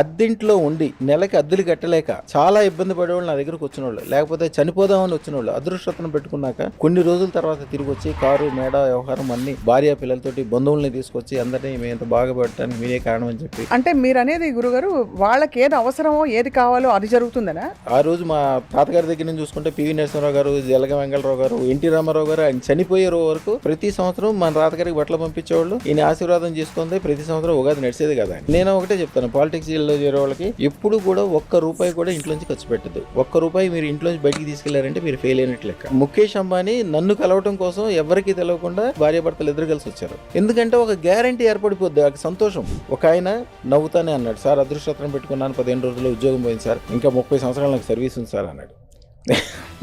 అద్దెంట్లో ఉండి నెలకి అద్దెలు కట్టలేక చాలా ఇబ్బంది పడేవాళ్ళు నా దగ్గరకు వచ్చిన వాళ్ళు, లేకపోతే చనిపోదామని వచ్చిన వాళ్ళు అదృష్టతను పెట్టుకున్నాక కొన్ని రోజుల తర్వాత తిరిగి వచ్చి కారు మేడ వ్యవహారం అన్ని భార్య పిల్లలతోటి బంధువుల్ని తీసుకొచ్చి అందరినీ మేము ఎంత బాగా పెట్టడానికి మీరే కారణం అని చెప్పి. అంటే మీరు అనేది గురుగారు వాళ్ళకి ఏది అవసరమో ఏది కావాలో అది జరుగుతుందనా? ఆ రోజు మా తాతగారి దగ్గర నుంచి చూసుకుంటే పివి నరసింహరావు గారు, జలగ వెంకటరావు గారు, ఎన్టీ రామారావు గారు ఆయన చనిపోయే వరకు ప్రతి సంవత్సరం మన తాతగారికి బట్టలు పంపించేవాళ్ళు. ఈయన ఆశీర్వాదం చేసుకుంటే ప్రతి సంవత్సరం ఉగాది నడిచేది కదా. నేను ఒకటే చెప్తాను, పాలిటిక్స్ లో చేరే వాళ్ళకి ఎప్పుడు కూడా ఒక్క రూపాయి కూడా ఇంట్లోంచి ఖర్చు పెట్టదు. ఒక్క రూపాయి మీరు ఇంట్లోంచి బయటికి తీసుకెళ్లారంటే మీరు ఫెయిల్ అయినట్లు లెక్క. ముఖేష్ అంబానీ నన్ను కలవటం కోసం ఎవరికి తెలియకుండా భార్యాభర్తలు ఎదురు కలిసి వచ్చారు. ఎందుకంటే ఒక గ్యారంటీ ఏర్పడిపోద్ది, ఆ సంతోషం. ఒక ఆయన నవ్వుతానే అన్నాడు, సార్ అదృష్టం పెట్టుకున్నాను, 15 రోజుల్లో ఉద్యోగం పోయింది సార్, ఇంకా 30 సంవత్సరాలు నాకు సర్వీస్ ఉంది సార్ అన్నాడు.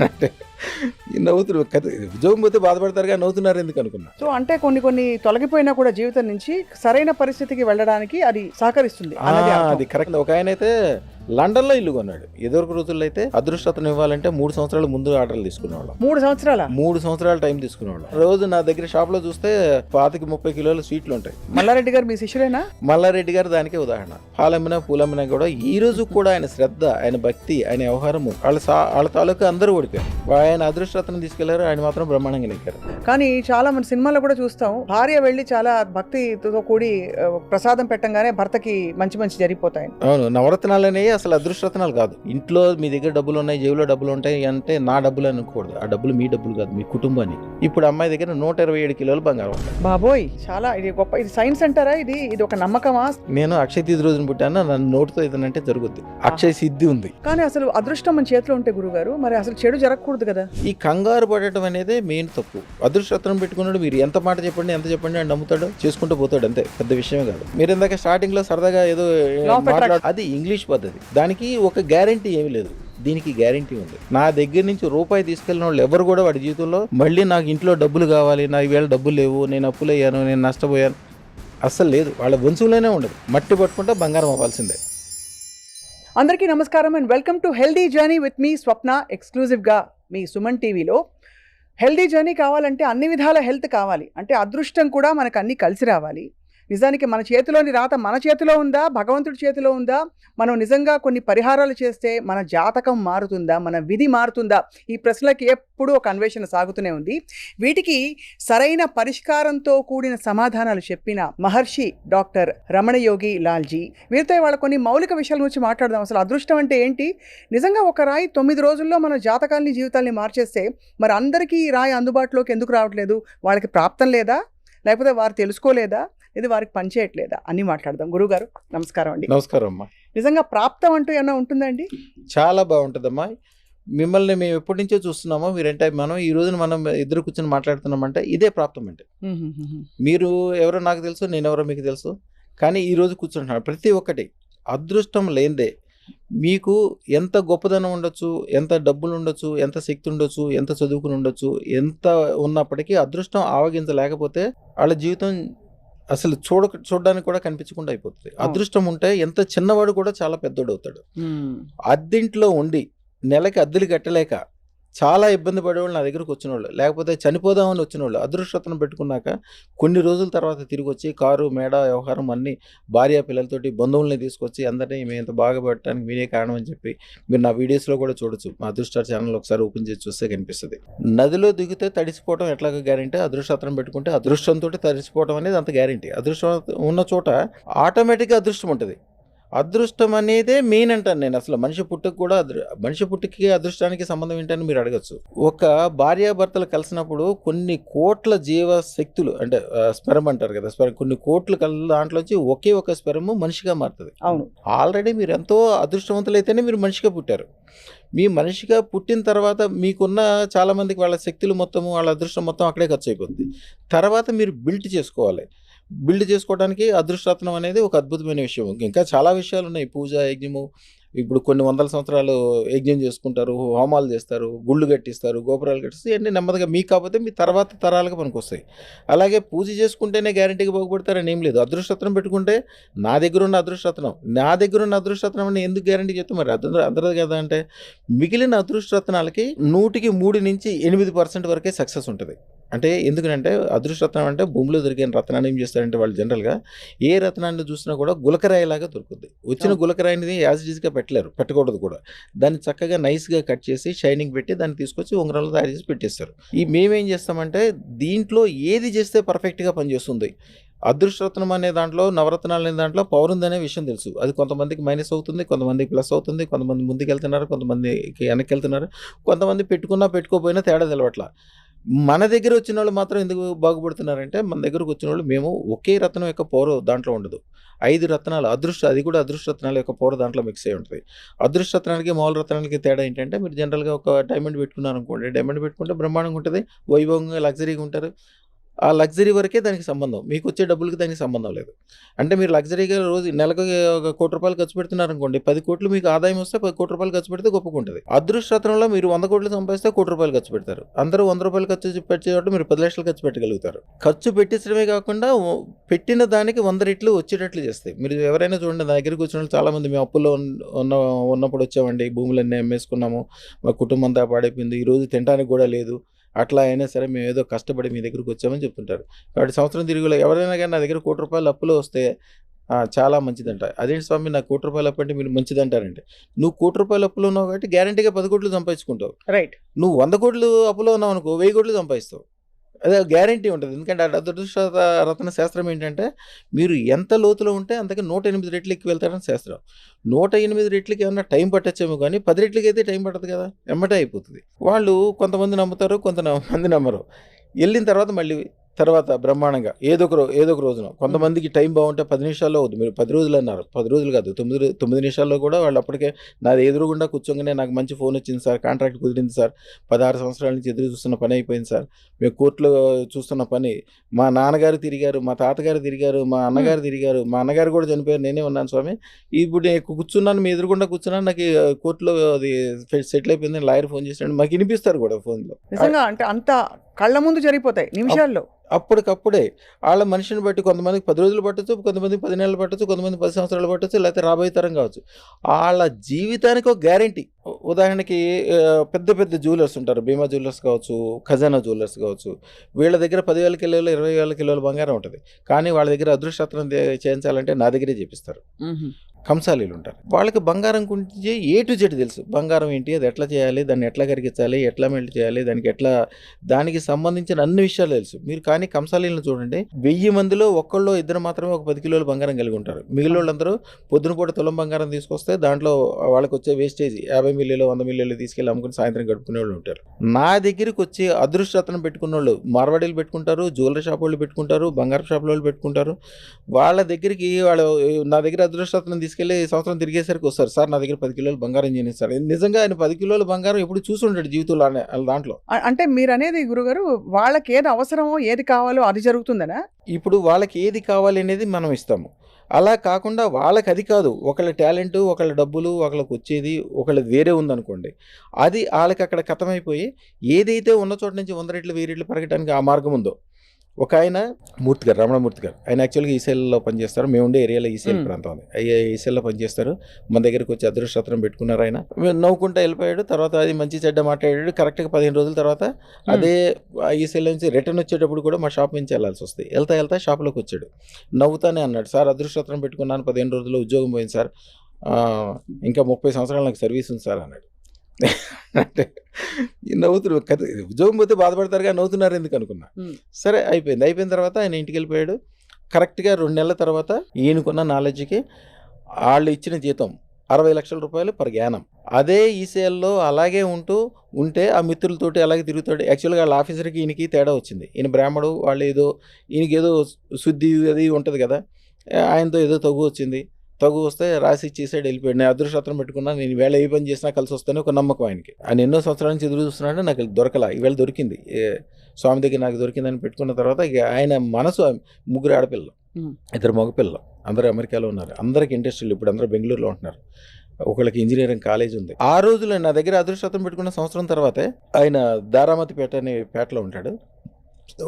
అంటే నవ్వుతున్నారు కదా, ఉద్యోగం పోతే బాధపడతారుగా, నవ్వుతున్నారు ఎందుకు అనుకున్నా. సో అంటే కొన్ని తొలగిపోయినా కూడా జీవితం నుంచి సరైన పరిస్థితికి వెళ్ళడానికి అది సహకరిస్తుంది. అది కరెక్ట్. ఒక ఆయన అయితే లండన్ లో ఇల్లు కొన్నాడు. ఎదురు రోజుల్లో అయితే అదృష్టతను ఇవ్వాలంటే 3 సంవత్సరాల ముందు ఆర్డర్లు తీసుకునేవాళ్ళం. 3 సంవత్సరాల టైం తీసుకునేవాళ్ళం. రోజు నా దగ్గర షాప్ లో చూస్తే 25-30 కిలోల స్వీట్లు ఉంటాయి. మల్లారెడ్డి గారు మీ శిష్యులేనా? మల్లారెడ్డి గారు దానికే ఉదాహరణ. పాలమ్మినా పూలమ్మినా కూడా ఈ రోజు కూడా ఆయన శ్రద్ధ, ఆయన భక్తి, ఆయన వ్యవహారము, వాళ్ళ తాలూకా అందరూ ఓడిపోయారు. ఆయన అదృష్టతను తీసుకెళ్లారు, ఆయన మాత్రం బ్రహ్మాండంగా నెక్కారు. కానీ చాలా మంది సినిమాలో కూడా చూస్తాం, భార్య వెళ్ళి చాలా భక్తితో కూడి ప్రసాదం పెట్టంగానే భర్తకి మంచి జరిగిపోతాయి. అవును, నవరత్నాలనే అసలు అదృష్టరత్నాలు కాదు. ఇంట్లో మీ దగ్గర డబ్బులు ఉన్నాయి, జేబులో డబ్బులు ఉంటాయి అంటే నా డబ్బులు అనుకోకూడదు. ఆ డబ్బులు మీ డబ్బులు కాదు, మీ కుటుంబానికి. ఇప్పుడు అమ్మాయి దగ్గర 127 కిలోలు బంగారం ఉంటాయి. బాబోయ్, చాలా ఇది గొప్ప. ఇది సైన్స్ అంటారా? ఇది ఒక నమ్మకమా? నేను అక్షయ తిథి రోజున పుట్టాను, నన్ను నోటితో ఏదంటే జరుగుద్ది. అక్షయ సిద్ధి ఉంది. కానీ అసలు అదృష్టం మన చేతిలో ఉంటే గురుగారు, మరి అసలు చెడు జరగకూడదు కదా. ఈ కంగారు పడటం అనేది మెయిన్ తప్పు. అదృష్టరత్నం పెట్టుకున్నాడు, మీరు ఎంత మాట చెప్పండి, ఎంత చెప్పండి అని నమ్ముతాడు, చేసుకుంటూ పోతాడు, అంతే. పెద్ద విషయమే కాదు. మీరు ఇందాక స్టార్టింగ్ లో సరదాగా ఏదో అది ఇంగ్లీష్ పద్ధతి, దానికి ఒక గ్యారంటీ ఏమీ లేదు. దీనికి గ్యారంటీ ఉంది. నా దగ్గర నుంచి రూపాయి తీసుకెళ్ళిన వాళ్ళు ఎవరు కూడా వాడి జీవితంలో మళ్ళీ నాకు ఇంట్లో డబ్బులు కావాలి, నాకు ఈవేళ డబ్బులు లేవు, నేను అప్పులయ్యాను, నేను నష్టపోయాను, అస్సలు లేదు. వాళ్ళ వంశంలోనే ఉండదు. మట్టి పట్టుకుంటే బంగారం అవ్వాల్సిందే. అందరికీ నమస్కారం and welcome to healthy journey with me Swapna, ఎక్స్క్లూజివ్గా మీ సుమన్ టీవీలో. హెల్దీ జర్నీ కావాలంటే అన్ని విధాల హెల్త్ కావాలి, అంటే అదృష్టం కూడా మనకు అన్ని కలిసి రావాలి. నిజానికి మన చేతిలోని రాత మన చేతిలో ఉందా, భగవంతుడి చేతిలో ఉందా? మనం నిజంగా కొన్ని పరిహారాలు చేస్తే మన జాతకం మారుతుందా, మన విధి మారుతుందా? ఈ ప్రశ్నలకి ఎప్పుడూ ఒక అన్వేషణ సాగుతూనే ఉంది. వీటికి సరైన పరిష్కారంతో కూడిన సమాధానాలు చెప్పిన మహర్షి డాక్టర్ రమణయోగి లాల్జీ. వీరితో వాళ్ళ కొన్ని మౌలిక విషయాల గురించి మాట్లాడదాం. అసలు అదృష్టం అంటే ఏంటి? నిజంగా ఒక రాయి 9 రోజుల్లో మన జాతకాల్ని, జీవితాల్ని మార్చేస్తే మరి అందరికీ ఈ రాయి అందుబాటులోకి ఎందుకు రావట్లేదు? వాళ్ళకి ప్రాప్తం లేదా, లేకపోతే వారు తెలుసుకోలేదా, ఇది వారికి పనిచేయట్లేదా అని మాట్లాడదాం. గురుగారు నమస్కారం అండి. నమస్కారం అమ్మా. నిజంగా ప్రాప్తం అంటూ ఏమైనా ఉంటుందండి? చాలా బాగుంటుందమ్మా. మిమ్మల్ని మేము ఎప్పటి నుంచో చూస్తున్నామో, మీరంటే మనం ఈ రోజున మనం ఇద్దరు కూర్చొని మాట్లాడుతున్నామంటే ఇదే ప్రాప్తం అంటే. మీరు ఎవరో నాకు తెలుసు, నేను ఎవరో మీకు తెలుసు, కానీ ఈ రోజు కూర్చుంటున్నాను. ప్రతి ఒక్కటి అదృష్టం లేనిదే. మీకు ఎంత గొప్పదనం ఉండొచ్చు, ఎంత డబ్బులు ఉండొచ్చు, ఎంత శక్తి ఉండొచ్చు, ఎంత చదువుకుని ఉండొచ్చు, ఎంత ఉన్నప్పటికీ అదృష్టం ఆవగించలేకపోతే వాళ్ళ జీవితం అసలు చూడడానికి కూడా కనిపించకుండా అయిపోతుంది. అదృష్టం ఉంటే ఎంత చిన్నవాడు కూడా చాలా పెద్దోడు అవుతాడు. అద్దెంట్లో ఉండి నెలకి అద్దెలు కట్టలేక చాలా ఇబ్బంది పడేవాళ్ళు నా దగ్గరకు వచ్చిన వాళ్ళు, లేకపోతే చనిపోదామని వచ్చిన వాళ్ళు అదృష్టతను పెట్టుకున్నాక కొన్ని రోజుల తర్వాత తిరిగి వచ్చి కారు మేడ వ్యవహారం అన్ని భార్య పిల్లలతోటి బంధువుల్ని తీసుకొచ్చి అందరినీ మేము ఎంత బాగా పెట్టడానికి మీరే కారణం అని చెప్పి మీరు నా వీడియోస్లో కూడా చూడొచ్చు. మా అదృష్ట ఛానల్ ఒకసారి ఓపెన్ చేసి చూస్తే కనిపిస్తుంది. నదిలో దిగితే తడిసిపోవడం ఎట్లాగా గ్యారంటీ, అదృష్టతను పెట్టుకుంటే అదృష్టంతో తడిసిపోవడం అనేది అంత గ్యారంటీ. అదృష్టం ఉన్న చోట ఆటోమేటిక్గా అదృష్టం ఉంటుంది. అదృష్టం అనేదే మెయిన్ అంటాను నేను. అసలు మనిషి పుట్టుకకి అదృష్టానికి సంబంధం ఏంటని మీరు అడగచ్చు. ఒక భార్యాభర్తలు కలిసినప్పుడు కొన్ని కోట్ల జీవ శక్తులు, అంటే స్పెరం అంటారు కదా, కొన్ని కోట్లు దాంట్లోంచి ఒకే ఒక స్పెరము మనిషిగా మారుతుంది. అవును, ఆల్రెడీ మీరు ఎంతో అదృష్టవంతులైతేనే మీరు మనిషిగా పుట్టారు. మీ మనిషిగా పుట్టిన తర్వాత మీకున్న చాలా మందికి వాళ్ళ శక్తులు మొత్తము, వాళ్ళ అదృష్టం మొత్తం అక్కడే ఖర్చు అయిపోతుంది. తర్వాత మీరు బిల్డ్ చేసుకోవాలి. బిల్డ్ చేసుకోవడానికి అదృష్టరత్నం అనేది ఒక అద్భుతమైన విషయం. ఇంకా చాలా విషయాలు ఉన్నాయి. పూజ, యజ్ఞము, ఇప్పుడు కొన్ని 100 సంవత్సరాలు యజ్ఞం చేసుకుంటారు, హోమాలు చేస్తారు, గుళ్ళు కట్టిస్తారు, గోపురాలు కట్టిస్తారు. ఇవన్నీ నెమ్మదిగా మీకు కాకపోతే మీ తర్వాత తరాలకు పనికి వస్తాయి. అలాగే పూజ చేసుకుంటేనే గ్యారంటీగా బాగుపడతారని ఏం లేదు. అదృష్టరత్నం పెట్టుకుంటే నా దగ్గర ఉన్న అదృష్టరత్నం అని ఎందుకు గ్యారంటీ చెప్తే మరి అందరూ కదా అంటే, మిగిలిన అదృష్టరత్నాలకి 100కి 3 నుంచి 8% వరకే సక్సెస్ ఉంటుంది. అంటే ఎందుకంటే అదృష్టరత్నం అంటే భూమిలో దొరికిన రత్నాన్ని ఏం చేస్తారంటే వాళ్ళు జనరల్గా ఏ రత్నాన్ని చూసినా కూడా గులకరాయిలాగా దొరుకుతుంది. వచ్చిన గులకరాయిని యాజ్ ఇట్ ఈస్గా పెట్టకూడదు కూడా. దాన్ని చక్కగా నైస్గా కట్ చేసి షైనింగ్ పెట్టి దాన్ని తీసుకొచ్చి ఉంగరాలు తయారు చేసి పెట్టేస్తారు. మేమేం చేస్తామంటే దీంట్లో ఏది చేస్తే పర్ఫెక్ట్గా పనిచేస్తుంది. అదృష్టరత్నం అనే దాంట్లో, నవరత్నాలు అనే దాంట్లో పవర్ ఉందనే విషయం తెలుసు. అది కొంతమందికి మైనస్ అవుతుంది, కొంతమందికి ప్లస్ అవుతుంది, కొంతమంది ముందుకు వెళ్తున్నారు, కొంతమందికి వెనక్కి వెళ్తున్నారు, కొంతమంది పెట్టుకున్నా పెట్టుకోపోయినా తేడా తెలవట్లా. మన దగ్గర వచ్చిన వాళ్ళు మాత్రం ఎందుకు బాగుపడుతున్నారంటే, మన దగ్గరకు వచ్చిన వాళ్ళు మేము ఒకే రత్నం యొక్క పవర్ దాంట్లో ఉండదు. 5 రత్నాలు అది కూడా అదృష్ట రత్నాల యొక్క పవర్ దాంట్లో మిక్స్ అయి ఉంటుంది. అదృష్ట రత్నానికి మామూలు రత్నాలకి తేడా ఏంటంటే, మీరు జనరల్గా ఒక డైమండ్ పెట్టుకున్నారు అనుకోండి, డైమండ్ పెట్టుకుంటే బ్రహ్మాండంగా ఉంటుంది, వైభవంగా లగ్జరీగా ఉంటారు. ఆ లగ్జరీ వరకే దానికి సంబంధం. మీకు వచ్చే డబ్బులకి దానికి సంబంధం లేదు. అంటే మీరు లగ్జరీగా రోజు నెలకు ఒక ₹1,00,00,000 ఖర్చు పెడుతున్నారనుకోండి, 10 కోట్లు మీకు ఆదాయం వస్తే ₹10,00,00,000 ఖర్చు పెడితే గొప్పగా ఉంటుంది. అదృష్టరత్నంలో మీరు 100 కోట్లు సంపాదిస్తే ₹1,00,00,000 ఖర్చు పెడతారు. అందరూ ₹100 ఖర్చు పెట్టేటప్పుడు మీరు 10 లక్షలు ఖర్చు పెట్టగలుగుతారు. ఖర్చు పెట్టించడమే కాకుండా పెట్టిన దానికి 100 రెట్లు వచ్చేటట్లు చేస్తాయి. మీరు ఎవరైనా చూడండి, నా దగ్గరికి వచ్చిన వాళ్ళు చాలామంది మేము అప్పుల్లో ఉన్నప్పుడు వచ్చామండి, భూములన్నీ అమ్మేసుకున్నాము, మా కుటుంబం అంతా పాడైపోయింది, ఈరోజు తినడానికి కూడా లేదు, అట్లా అయినా సరే మేము ఏదో కష్టపడి మీ దగ్గరికి వచ్చామని చెప్తుంటారు. కాబట్టి సంవత్సరం తిరిగిలో ఎవరైనా కానీ నా దగ్గర ₹1,00,00,000 అప్పులో వస్తే చాలా మంచిదంట. అదేంటి స్వామి నాకు ₹1,00,00,000 అప్పు అంటే మీరు మంచిదంటారండి. నువ్వు ₹1,00,00,000 అప్పులో ఉన్నావు కాబట్టి గ్యారంటీగా 10 కోట్లు సంపాదించుకుంటావు. రైట్. నువ్వు 100 కోట్లు అప్పులో ఉన్నావు అనుకో, 1000 కోట్లు సంపాదిస్తావు. అదే గ్యారంటీ ఉంటుంది. ఎందుకంటే అదృష్ట రత్న శాస్త్రం ఏంటంటే, మీరు ఎంత లోతులో ఉంటే అంతకి 108 రెట్లు ఎక్కి వెళ్తారని శాస్త్రం. 108 రెట్లకి ఏమన్నా టైం పట్టచ్చేమో కానీ 10 రెట్లకి అయితే టైం పట్టదు కదా, ఎమ్మటే అయిపోతుంది. వాళ్ళు కొంతమంది నమ్ముతారు, కొంతమంది నమ్మరు. వెళ్ళిన తర్వాత బ్రహ్మాండంగా ఏదో ఒక రోజున కొంతమందికి టైం బాగుంటే 10 నిమిషాల్లో అవుతుంది. మీరు 10 రోజులు అన్నారు, 10 రోజులు కాదు, 9 నిమిషాల్లో కూడా వాళ్ళు అప్పటికే నాది ఎదురుగుండా కూర్చోగానే నాకు మంచి ఫోన్ వచ్చింది సార్, కాంట్రాక్ట్ కుదిరింది సార్, 16 సంవత్సరాల నుంచి ఎదురు చూస్తున్న పని అయిపోయింది సార్, మేము కోర్టులో చూస్తున్న పని, మా నాన్నగారు తిరిగారు, మా తాతగారు తిరిగారు, మా అన్నగారు తిరిగారు, మా అన్నగారు కూడా చనిపోయారు, నేనే ఉన్నాను స్వామి, ఇప్పుడు నేను కూర్చున్నాను, మీ ఎదురుగుండా కూర్చున్నాను, నాకు కోర్టులో అది సెటిల్ అయిపోయింది, లాయర్ ఫోన్ చేసినాడు, మాకు వినిపిస్తారు కూడా ఫోన్లో. నిజంగా అంటే అంత కళ్ళ ముందు జరిగిపోతాయి నిమిషాల్లో. అప్పటికప్పుడే వాళ్ళ మనిషిని బట్టి కొంతమందికి 10 రోజులు పట్టచ్చు, కొంతమందికి 10 నెలలు పట్టచ్చు, కొంతమంది 10 సంవత్సరాలు పట్టచ్చు, లేకపోతే రాబోయే తరం కావచ్చు. వాళ్ళ జీవితానికి ఒక గ్యారంటీ. ఉదాహరణకి పెద్ద పెద్ద జ్యువెలర్స్ ఉంటారు, భీమా జ్యువెలర్స్ కావచ్చు, ఖజానా జ్యువెలర్స్ కావచ్చు, వీళ్ళ దగ్గర 10,000 కిలోలు 20,000 కిలోల బంగారం ఉంటుంది. కానీ వాళ్ళ దగ్గర అదృష్టరత్నం చేయించాలంటే నా దగ్గరే చేపిస్తారు. కంసాలీలు ఉంటారు, వాళ్ళకి బంగారం గురించి ఏ టు జెడ్ తెలుసు. బంగారం ఏంటి, అది ఎట్లా చేయాలి, దాన్ని ఎట్లా కరిగించాలి, ఎట్లా మెల్ట్ చేయాలి, దానికి సంబంధించిన అన్ని విషయాలు తెలుసు. మీరు కానీ కంసాలీలను చూడండి, 1000 మందిలో ఒక్కళ్ళో ఇద్దరు మాత్రమే ఒక 10 కిలోల బంగారం కలిగి ఉంటారు. మిగిలిన వాళ్ళందరూ పొద్దునపూట తులం బంగారం తీసుకొస్తే దాంట్లో వాళ్ళకి వచ్చే వేస్టేజ్ 50 మిల్లీలు 100 మిల్లీలు తీసుకెళ్ళి అమ్ముకుని సాయంత్రం గడుపుకునే వాళ్ళు ఉంటారు. నా దగ్గరికి వచ్చి అదృష్టరత్నం పెట్టుకున్న వాళ్ళు మార్వాడీలు పెట్టుకుంటారు, జ్యువెలరీ షాప్ వాళ్ళు పెట్టుకుంటారు, బంగారు షాప్ వాళ్ళు పెట్టుకుంటారు. వాళ్ళ దగ్గరికి నా దగ్గర అదృష్టరత్నం తీసుకెళ్ళి సంవత్సరం తిరిగేసరికి వస్తారు, సార్ నా దగ్గర 10 కిలోలు బంగారం చేయిస్తారు. నిజంగా ఆయన 10 కిలోల బంగారం ఎప్పుడు చూసి ఉంటాడు జీవితంలో దాంట్లో. అంటే మీరు అనేది గురుగారు, వాళ్ళకి ఏది అవసరమో ఏది కావాలో అది జరుగుతుందనా? ఇప్పుడు వాళ్ళకి ఏది కావాలి అనేది మనం ఇస్తాము. అలా కాకుండా వాళ్ళకి అది కాదు, ఒకళ్ళ టాలెంట్, ఒకళ్ళ డబ్బులు, ఒకళ్ళకి వచ్చేది ఒకళ్ళది వేరే ఉందనుకోండి, అది వాళ్ళకి అక్కడ ఖతమైపోయి ఏదైతే ఉన్న చోట నుంచి 100 రెట్లు 1000 రెట్లు పెరగడానికి ఆ మార్గం ఉందో. ఒక ఆయన మూర్తి గారు, రమణమూర్తి గారు, ఆయన యాక్చువల్గా ఈసీఎల్లో పనిచేస్తారు. మేము ఉండే ఏరియాలో ఈసీఎల్ ప్రాంతం ఉంది, ఈసీఎల్లో పనిచేస్తారు. మన దగ్గరికి వచ్చి అదృష్టరత్నం పెట్టుకున్నారు. ఆయన నవ్వుకుంటూ వెళ్ళిపోయాడు. తర్వాత అది మంచి చెడ్డ మాట్లాడాడు. కరెక్ట్గా 15 రోజుల తర్వాత అదే ఈసీఎల్ నుంచి రిటర్న్ వచ్చేటప్పుడు కూడా మా షాప్ నుంచి వెళ్ళాల్సి వస్తుంది. వెళ్తా షాప్లోకి వచ్చాడు, నవ్వుతానే అన్నాడు, సార్ అదృష్టరత్నం పెట్టుకున్నాను, 15 రోజుల్లో ఉద్యోగం పోయింది సార్, ఇంకా 30 సంవత్సరాలు నాకు సర్వీస్ ఉంది సార్ అన్నాడు. అంటే నవ్వుతున్నారు కదా, ఉద్యోగం పోతే బాధపడతారు కానీ నవ్వుతున్నారు ఎందుకు అనుకున్నా. సరే అయిపోయిన తర్వాత ఆయన ఇంటికి వెళ్ళిపోయాడు. కరెక్ట్గా 2 నెలల తర్వాత ఈయనకున్న నాలెడ్జ్కి వాళ్ళు ఇచ్చిన జీతం 60 లక్షల రూపాయలు పర్ యానం. అదే ఈసీఎల్లో అలాగే ఉంటే ఆ మిత్రులతోటి అలాగే తిరుగుతాడు. యాక్చువల్గా వాళ్ళ ఆఫీసర్కి ఈయనకి తేడా వచ్చింది. ఈయన బ్రాహ్మడు, వాళ్ళు ఈయనకి ఏదో శుద్ధి అది ఉంటుంది కదా, ఆయనతో ఏదో తగు వస్తే రాసి ఇచ్చేసాడు, వెళ్ళిపోయాడు. నేను అదృష్టరత్నం పెట్టుకున్నా, నేను ఈవేళ ఏ పని చేసినా కలిసి వస్తానే ఒక నమ్మకం ఆయనకి. ఆయన ఎన్నో సంవత్సరాల నుంచి ఎదురు చూస్తున్నాడు, నాకు దొరకలా, ఈవేళ దొరికింది, స్వామి దగ్గర నాకు దొరికిందని పెట్టుకున్న తర్వాత ఇక ఆయన మనసు 3 ఆడపిల్లలు 2 మగపిల్లలు, అందరూ అమెరికాలో ఉన్నారు, అందరికి ఇండస్ట్రీలు, ఇప్పుడు అందరూ బెంగళూరులో ఉంటున్నారు, ఒకళ్ళకి ఇంజనీరింగ్ కాలేజ్ ఉంది. ఆ రోజులో నా దగ్గర అదృష్టరత్నం పెట్టుకున్న సంవత్సరం తర్వాతే ఆయన దారామతిపేట అనే పేటలో ఉంటాడు.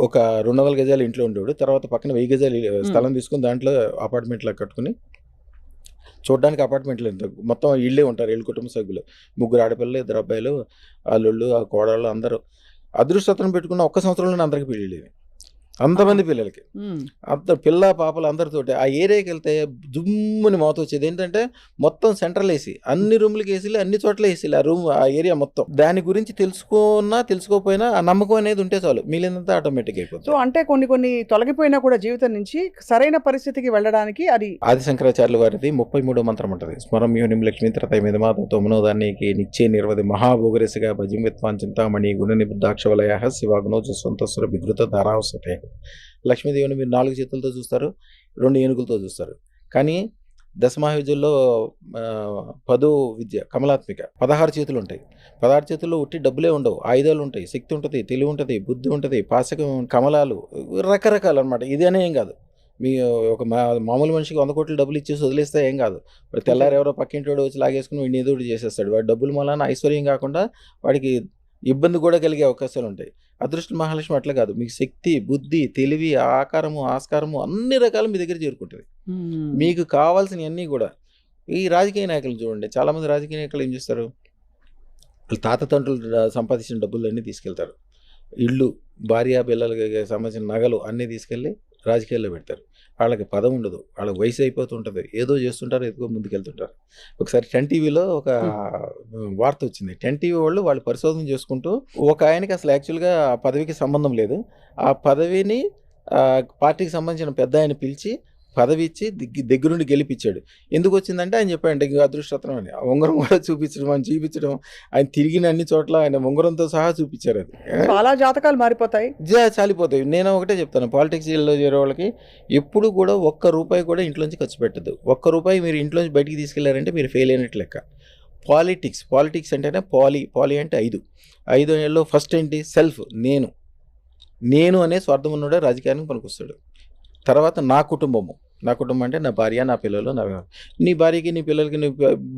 ఒక 200 గజాలు ఇంట్లో ఉండేవాడు. తర్వాత పక్కన 1000 గజాలు స్థలం తీసుకుని దాంట్లో అపార్ట్మెంట్లో కట్టుకుని, చూడడానికి అపార్ట్మెంట్లు మొత్తం ఇళ్ళే ఉంటారు, 7 కుటుంబ సభ్యులు, 3 ఆడపిల్లలు 2 అబ్బాయిలు, అల్లుళ్ళు, ఆ కోడళ్ళు అందరూ. అదృష్టం పెట్టుకున్న ఒక్క సంవత్సరంలోనే అందరికి పెళ్ళి, అంతమంది పిల్లలకి, అంత పిల్ల పాపలు అందరితోటి ఆ ఏరియాకి వెళ్తే జుమ్ముని మోత వచ్చేది. ఏంటంటే మొత్తం సెంట్రల్ ఏసీ, అన్ని రూమ్లకి ఏసీలు, అన్ని చోట్ల ఏసీలు, ఆ ఏరియా మొత్తం. దాని గురించి తెలుసుకోకపోయినా ఆ నమ్మకం అనేది ఉంటే చాలు, మిగిలినంతా ఆటోమేటిక్ అయిపోతుంది. సో అంటే కొన్ని తొలగిపోయినా కూడా జీవితం నుంచి సరైన పరిస్థితికి వెళ్ళడానికి అది ఆది శంకరాచార్యుల వారిది 33వ మంత్రం ఉంటుంది. స్మరం లక్ష్మీ తరత మిదమాతో తొమ్మినోదానికి నిత్యే నిర్వధి మహాభోగరసిగా భజిం విత్వాన్ చింతామణి గుణ నిబుద్ధాక్షవలయ శివాగ్నో జస్వంతస్వర విధృత ధారావసతే. లక్ష్మీదేవిని మీరు 4 చేతులతో చూస్తారు, 2 ఏనుగులతో చూస్తారు. కానీ దశమహావిద్యల్లో 10వ విద్య కమలాత్మిక 16 చేతులు ఉంటాయి. 16 చేతుల్లో ఉట్టి డబ్బులే ఉండవు, ఆయుధాలు ఉంటాయి, శక్తి ఉంటుంది, తెలివి ఉంటుంది, బుద్ధి ఉంటుంది, పాశకం, కమలాలు, రకరకాలు అనమాట. ఇది అనే ఏం కాదు, మీ ఒక మామూలు మనిషికి 100 కోట్ల డబ్బులు ఇచ్చేసి వదిలేస్తే ఏం కాదు. వాడు తెల్లారు ఎవరో పక్కింటి వచ్చి లాగేసుకుని వీడిని ఏదో చేసేస్తాడు. వాడి డబ్బులు మూలాన ఐశ్వర్యం కాకుండా వాడికి ఇబ్బంది కూడా కలిగే అవకాశాలు ఉంటాయి. అదృష్ట మహాలక్ష్మి అట్లా కాదు, మీకు శక్తి, బుద్ధి, తెలివి, ఆకారము, ఆస్కారము అన్ని రకాలు మీ దగ్గర చేరుకుంటుంది. మీకు కావాల్సినవన్నీ కూడా. ఈ రాజకీయ నాయకులు చూడండి, చాలామంది రాజకీయ నాయకులు ఏం చేస్తారు, వాళ్ళ తాత తండ్రులు సంపాదించిన డబ్బులన్నీ తీసుకెళ్తారు, ఇళ్ళు, భార్య పిల్లలకి సంబంధించిన నగలు అన్నీ తీసుకెళ్ళి రాజకీయాల్లో పెడతారు. వాళ్ళకి పదం ఉండదు, వాళ్ళకి వయసు అయిపోతుంటుంది, ఏదో చేస్తుంటారు, ఎదుగు ముందుకెళ్తుంటారు. ఒకసారి 10 టీవీలో ఒక వార్త వచ్చింది. 10 టీవీ వాళ్ళు పరిశోధన చేసుకుంటూ ఒక ఆయనకి అసలు యాక్చువల్గా ఆ పదవికి సంబంధం లేదు, ఆ పదవిని పార్టీకి సంబంధించిన పెద్ద ఆయన పిలిచి పదవి ఇచ్చి దగ్గరుండి గెలిపించాడు. ఎందుకు వచ్చిందంటే ఆయన చెప్పాడంటే అదృష్టం అని. ఉంగరం కూడా చూపించడం ఆయన తిరిగిన అన్ని చోట్ల ఆయన ఉంగరంతో సహా చూపించారు. అది చాలా జాతకాలు మారిపోతాయి, చాలిపోతాయి. నేను ఒకటే చెప్తాను, పాలిటిక్స్లో చేరే వాళ్ళకి ఎప్పుడు కూడా ₹1 కూడా ఇంట్లోంచి ఖర్చు పెట్టద్దు. ₹1 మీరు ఇంట్లోంచి బయటికి తీసుకెళ్లారంటే మీరు ఫెయిల్ అయినట్లు లెక్క. పాలిటిక్స్ అంటేనే పాలి అంటే 5 ఏళ్ళలో ఫస్ట్ ఏంటి, సెల్ఫ్, నేను అనే స్వార్థం ఉన్నోడే రాజకీయానికి పనికొస్తాడు. తర్వాత నా కుటుంబం అంటే నా భార్య, నా పిల్లలు, నీ భార్యకి, నీ పిల్లలకి, నీ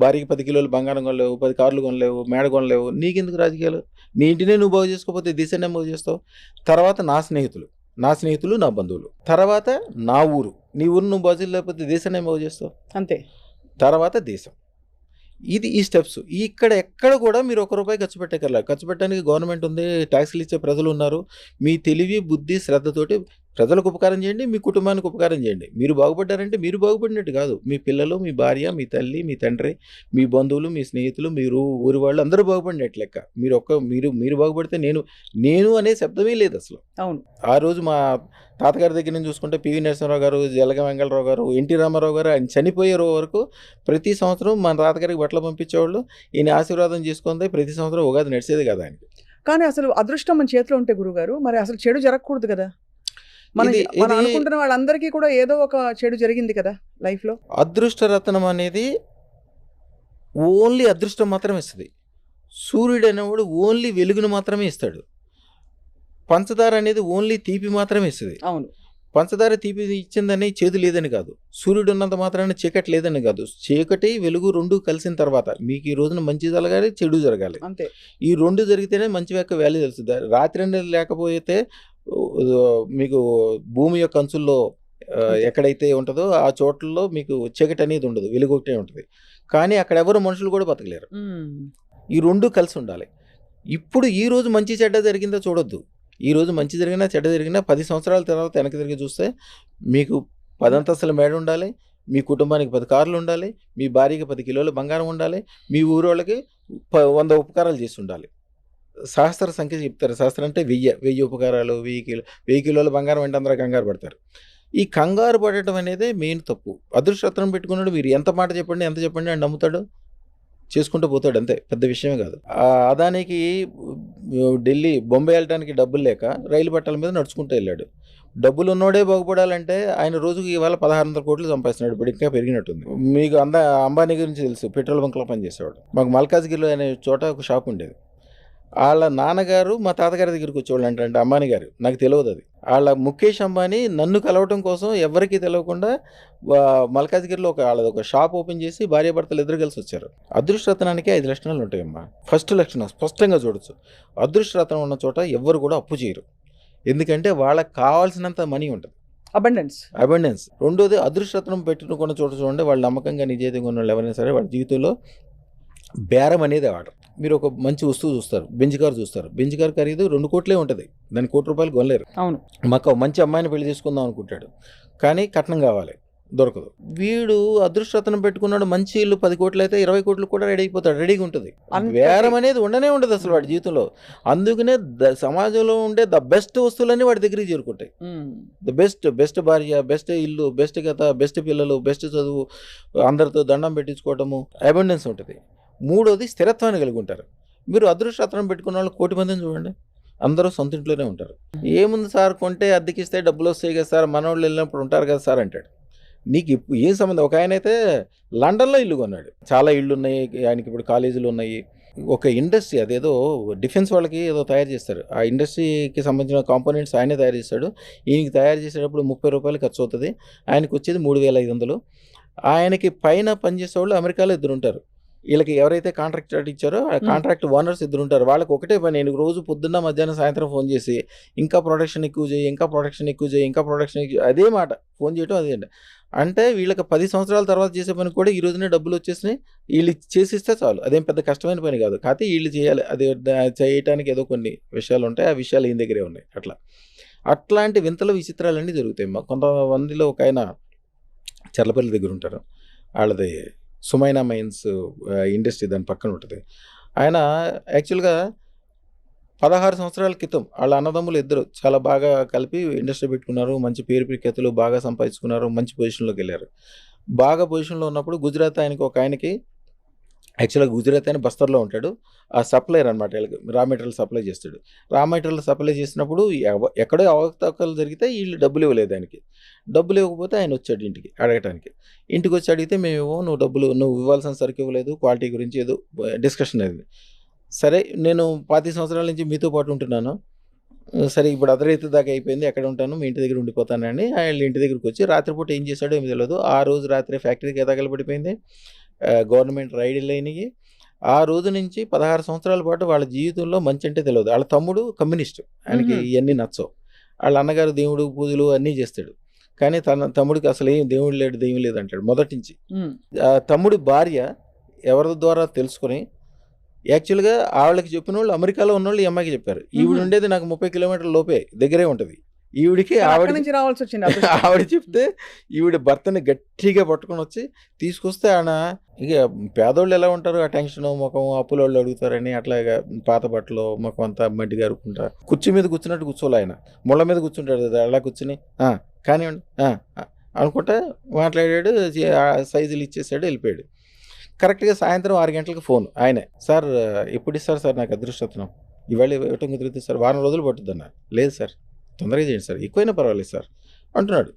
భార్యకి 10 కిలోలు బంగారం కొనలేవు, 10 కార్లు కొనలేవు, మేడ కొనలేవు, నీకెందుకు రాజకీయాలు? నీ ఇంటినే నువ్వు బాగు చేసుకోకపోతే దిశనే బాగు చేస్తావు. తర్వాత నా స్నేహితులు, నా బంధువులు, తర్వాత నా ఊరు, నీ ఊరు నువ్వు బాగు చేయలేకపోతే దేశాన్ని బాగు చేస్తావు, అంతే. తర్వాత దేశం. ఈ స్టెప్స్. ఎక్కడ కూడా మీరు ₹1 ఖర్చు పెట్టగలరు. ఖర్చు పెట్టడానికి గవర్నమెంట్ ఉంది, ట్యాక్స్లు ఇచ్చే ప్రజలు ఉన్నారు. మీ తెలివి, బుద్ధి, శ్రద్ధతోటి ప్రజలకు ఉపకారం చేయండి, మీ కుటుంబానికి ఉపకారం చేయండి. మీరు బాగుపడ్డారంటే మీరు బాగుపడినట్టు కాదు, మీ పిల్లలు, మీ భార్య, మీ తల్లి, మీ తండ్రి, మీ బంధువులు, మీ స్నేహితులు, మీరు ఊరి వాళ్ళు అందరూ బాగుపడినట్టు లెక్క. మీరు బాగుపడితే నేను అనే శబ్దమే లేదు అసలు. అవును. ఆ రోజు మా తాతగారి దగ్గర నుంచి చూసుకుంటే పివి నరసింహారావు గారు, జలగ వెంగళరావు గారు, ఎన్టీ రామారావు గారు, ఆయన చనిపోయే వరకు ప్రతి సంవత్సరం మన తాతగారికి బట్టలు పంపించేవాళ్ళు. ఈయన ఆశీర్వాదం చేసుకుంది ప్రతి సంవత్సరం ఉగాది నడిచేది కదా ఆయనకి. కానీ అసలు అదృష్టం మన చేతిలో ఉంటే గురుగారు, మరి అసలు చెడు జరగకూడదు కదా. మనం అనుకుంటున్న వాళ్ళందరికీ కూడా ఏదో ఒక చెడు జరిగింది కదా లైఫ్లో. అదృష్ట రత్నం అనేది ఓన్లీ అదృష్టం మాత్రమే ఇస్తుంది. సూర్యుడు అనేవాడు ఓన్లీ వెలుగును మాత్రమే ఇస్తాడు. పంచదార అనేది ఓన్లీ తీపి మాత్రమే ఇస్తుంది. అవును. పంచదార తీపి ఇచ్చిందని చేదు లేదని కాదు, సూర్యుడు ఉన్నంత మాత్రాన చీకటి లేదని కాదు. చీకటి, వెలుగు 2 కలిసిన తర్వాత మీకు ఈ రోజున మంచి జరగాలి, చెడు జరగాలి. అంతే. ఈ 2 జరిగితేనే మంచి యొక్క వాల్యూ తెలుస్తుంది. రాత్రి అనేది లేకపోతే మీకు భూమి యొక్క అంచుల్లో ఎక్కడైతే ఉంటుందో ఆ చోట్లలో మీకు చీకటి అనేది ఉండదు, వెలుగు ఒకటే ఉంటుంది. కానీ అక్కడ ఎవరు మనుషులు కూడా బతకలేరు. ఈ 2 కలిసి ఉండాలి. ఇప్పుడు ఈ రోజు మంచి చెడ్డ జరిగిందో చూడొద్దు. ఈ రోజు మంచి జరిగినా చెడ్డ జరిగినా 10 సంవత్సరాల తర్వాత వెనక్కి తిరిగి చూస్తే మీకు 10 అంతస్తుల మేడ ఉండాలి, మీ కుటుంబానికి 10 కార్లు ఉండాలి, మీ భార్యకి 10 కిలోల బంగారం ఉండాలి, మీ ఊరోళ్ళకి 100 ఉపకారాలు చేసి ఉండాలి. సహస్ర సంఖ్య చెప్తారు. సహస్రం అంటే 1000 ఉపకారాలు, 1000 కిలోల బంగారం అంటే అందరూ కంగారు పడతారు. ఈ కంగారు పడటం అనేది మెయిన్ తప్పు. అదృష్టం పెట్టుకున్నాడు మీరు ఎంత మాట చెప్పండి, ఎంత చెప్పండి అని నమ్ముతాడు, చేసుకుంటూ పోతాడు, అంతే. పెద్ద విషయమే కాదు. అదానికి ఢిల్లీ, బొంబాయి వెళ్ళడానికి డబ్బులు లేక రైలు పట్టాల మీద నడుచుకుంటూ వెళ్ళాడు. డబ్బులు ఉన్నోడే బాగుపడాలంటే ఆయన రోజుకి ఇవాళ 1600 కోట్లు సంపాదిస్తున్నాడు. ఇప్పుడు ఇంకా పెరిగినట్టుంది. మీకు అంబానీ గురించి తెలుసు, పెట్రోల్ బంక్లో పనిచేసేవాడు. మాకు మల్కాజ్గిరిలో అనే చోట ఒక షాప్ ఉండేది. వాళ్ళ నాన్నగారు మా తాతగారి దగ్గరికి వచ్చేవాళ్ళు అంటే అంబానీ గారు, నాకు తెలియదు అది. వాళ్ళ ముఖేష్ అంబానీ నన్ను కలవటం కోసం ఎవరికీ తెలియకుండా మల్కాజ్గిరిలో వాళ్ళది ఒక షాప్ ఓపెన్ చేసి భార్యాభర్తలు ఇద్దరు కలిసి వచ్చారు. అదృష్టరత్నానికి 5 లక్షణాలు ఉంటాయమ్మా. ఫస్ట్ లక్షణం స్పష్టంగా చూడొచ్చు, అదృష్టరత్నం ఉన్న చోట ఎవ్వరు కూడా అప్పు చేయరు. ఎందుకంటే వాళ్ళకి కావాల్సినంత మనీ ఉంటుంది, అబండెన్స్. రెండోది అదృష్టరత్నం పెట్టుకున్న చోట చూడండి, వాళ్ళు నమ్మకంగా నిజాయితీగా ఉన్న వాళ్ళు ఎవరైనా సరే వాళ్ళ జీవితంలో బేరం అనేది వాడరు. మీరు ఒక మంచి వస్తువు చూస్తారు, బెంజ్ కార్ చూస్తారు. బెంజ్ కార్ ఖరీదు 2 కోట్లే ఉంటుంది, దాన్ని ₹1,00,00,000 కొనలేరు. అవును. మాకు మంచి అమ్మాయిని పెళ్లి చేసుకుందాం అనుకుంటాడు, కానీ కట్నం కావాలి, దొరకదు. వీడు అదృష్టతనం పెట్టుకున్నాడు, మంచి ఇల్లు 10 కోట్లు అయితే 20 కోట్లు కూడా రెడీ అయిపోతాడు, రెడీగా ఉంటుంది. బేరం అనేది ఉండనే ఉండదు అసలు వాడి జీవితంలో. అందుకనే సమాజంలో ఉండే ద బెస్ట్ వస్తువులన్నీ వాడి దగ్గరికి చేరుకుంటాయి. ద బెస్ట్ భార్య, బెస్ట్ ఇల్లు, బెస్ట్ కథ, బెస్ట్ పిల్లలు, బెస్ట్ చదువు, అందరితో దండం పెట్టించుకోవటము, అబండెన్స్ ఉంటుంది. మూడోది స్థిరత్వాన్ని కలిగి ఉంటారు. మీరు అదృష్టతనం పెట్టుకున్న వాళ్ళు 1,00,00,000 మందిని చూడండి, అందరూ సొంత ఇంట్లోనే ఉంటారు. ఏముంది సార్, కొంటే అద్దెకిస్తే డబ్బులు వస్తాయి కదా సార్, మనోళ్ళు వెళ్ళినప్పుడు ఉంటారు కదా సార్ అంటాడు. నీకు ఏం సంబంధం? ఒక ఆయన అయితే లండన్లో ఇల్లు కొన్నాడు, చాలా ఇళ్ళు ఉన్నాయి ఆయనకి, ఇప్పుడు కాలేజీలు ఉన్నాయి. ఒక ఇండస్ట్రీ, అదేదో డిఫెన్స్ వాళ్ళకి ఏదో తయారు చేస్తారు, ఆ ఇండస్ట్రీకి సంబంధించిన కాంపోనెంట్స్ ఆయనే తయారు చేస్తాడు. ఈయనకి తయారు చేసేటప్పుడు ₹30 ఖర్చు అవుతుంది, ఆయనకు వచ్చేది 3,500. ఆయనకి పైన పనిచేసే వాళ్ళు అమెరికాలో 2 ఉంటారు. వీళ్ళకి ఎవరైతే కాంట్రాక్ట్ ఇచ్చారో ఆ కాంట్రాక్ట్ ఓనర్స్ 2 ఉంటారు. వాళ్ళకి ఒకటే పని, నేను రోజు పొద్దున్న మధ్యాహ్నం సాయంత్రం ఫోన్ చేసి ఇంకా ప్రొడక్షన్ ఎక్కువ చేయి, ఇంకా ప్రొడక్షన్ ఎక్కువ చేయి, ఇంకా ప్రొడక్షన్ ఎక్కువ, అదే మాట ఫోన్ చేయటం అదే. అంటే వీళ్ళకి 10 సంవత్సరాల తర్వాత చేసే పని కూడా ఈ రోజునే డబ్బులు వచ్చేసినాయి, వీళ్ళు చేసిస్తే చాలు, అదేం పెద్ద కష్టమైన పని కాదు. కాకపోతే వీళ్ళు చేయాలి, అది చేయటానికి ఏదో కొన్ని విషయాలు ఉంటాయి, ఆ విషయాలు ఈయన దగ్గరే ఉన్నాయి. అట్లాంటి వింతల విచిత్రాలన్నీ జరుగుతాయి. కొంతమందిలో ఒక ఆయన చర్లపల్లి దగ్గర ఉంటారు, వాళ్ళది సుమైనా మైన్స్ ఇండస్ట్రీ దాని పక్కన ఉంటుంది. ఆయన యాక్చువల్గా 16 సంవత్సరాల క్రితం వాళ్ళ అన్నదమ్ములు 2 చాలా బాగా కలిపి ఇండస్ట్రీ పెట్టుకున్నారు, మంచి పేరు ప్రఖ్యాతులు బాగా సంపాదించుకున్నారు, మంచి పొజిషన్లోకి వెళ్ళారు. బాగా పొజిషన్లో ఉన్నప్పుడు గుజరాత్ ఆయనకి యాక్చువల్గా గుజరాత్ ఆయన బస్తర్లో ఉంటాడు, ఆ సప్లైర్ అనమాట, వీళ్ళకి రా మెటీరియల్ సప్లై చేస్తాడు. రా మెటీరియల్ సప్లై చేసినప్పుడు ఎక్కడో అవకతవకలు జరిగితే వీళ్ళు డబ్బులు ఇవ్వలేదు ఆయనకి. డబ్బులు ఇవ్వకపోతే ఆయన వచ్చాడు ఇంటికి అడగటానికి. ఇంటికి వచ్చి అడిగితే మేమేమో నువ్వు ఇవ్వాల్సిన సరుకు ఇవ్వలేదు, క్వాలిటీ గురించి ఏదో డిస్కషన్ అయింది. సరే, నేను 25 సంవత్సరాల నుంచి మీతో పాటు ఉంటున్నాను, సరే ఇప్పుడు అర్ధరాత్రి దాకా అయిపోయింది, ఎక్కడ ఉంటాను, మీ ఇంటి దగ్గర ఉండిపోతానని ఆయన ఇంటి దగ్గరికి వచ్చి రాత్రిపూట ఏం చేశాడో ఏమి తెలియదు. ఆ రోజు రాత్రి ఫ్యాక్టరీకి తగలబడిపోయింది, గవర్నమెంట్ రైడ్లు అయినాయి. ఆ రోజు నుంచి 16 సంవత్సరాల పాటు వాళ్ళ జీవితంలో మంచి అంటే తెలియదు. వాళ్ళ తమ్ముడు కమ్యూనిస్టు, ఆయనకి ఇవన్నీ నచ్చవు. వాళ్ళ అన్నగారు దేవుడు పూజలు అన్నీ చేస్తాడు, కానీ తన తమ్ముడికి అసలు ఏం దేవుడు లేడు, దెయ్యం లేదు అంటాడు మొదటి నుంచి. ఆ తమ్ముడి భార్య ఎవరి ద్వారా తెలుసుకొని యాక్చువల్గా ఆవిడకి చెప్పిన వాళ్ళు అమెరికాలో ఉన్న వాళ్ళు ఈ అమ్మాయికి చెప్పారు. ఈవిడ ఉండేది నాకు 30 కిలోమీటర్ల లోపే, దగ్గరే ఉంటుంది. ఈవిడికి ఆవిడ చెప్తే ఈవిడ భర్తని గట్టిగా పట్టుకొని వచ్చి తీసుకొస్తే ఆయన, ఇక పేదోళ్ళు ఎలా ఉంటారు, ఆ టెన్షన్ ముఖం, అప్పుల వాళ్ళు అడుగుతారని అట్లాగా పాత బట్టలు ముఖం అంతా మడ్డి గారుకుంటా కుర్చీ మీద కూర్చున్నట్టు కూర్చోలే, ఆయన ముళ్ళ మీద కూర్చుంటాడు కదా, అలా కూర్చుని కానివ్వండి అనుకుంటా మాట్లాడాడు, సైజులు ఇచ్చేసాడు, వెళ్ళిపోయాడు. కరెక్ట్గా సాయంత్రం 6 గంటలకు ఫోన్, ఆయనే, సార్ ఎప్పుడు ఇస్తారు సార్ నాకు అదృష్టం, ఇవాళ ఇవ్వటం కుదురుతుంది సార్, వారం రోజులు పట్టుద్దన్న. లేదు సార్, తొందరగా చేయండి సార్, ఎక్కువైనా పర్వాలేదు సార్ అంటున్నాడు.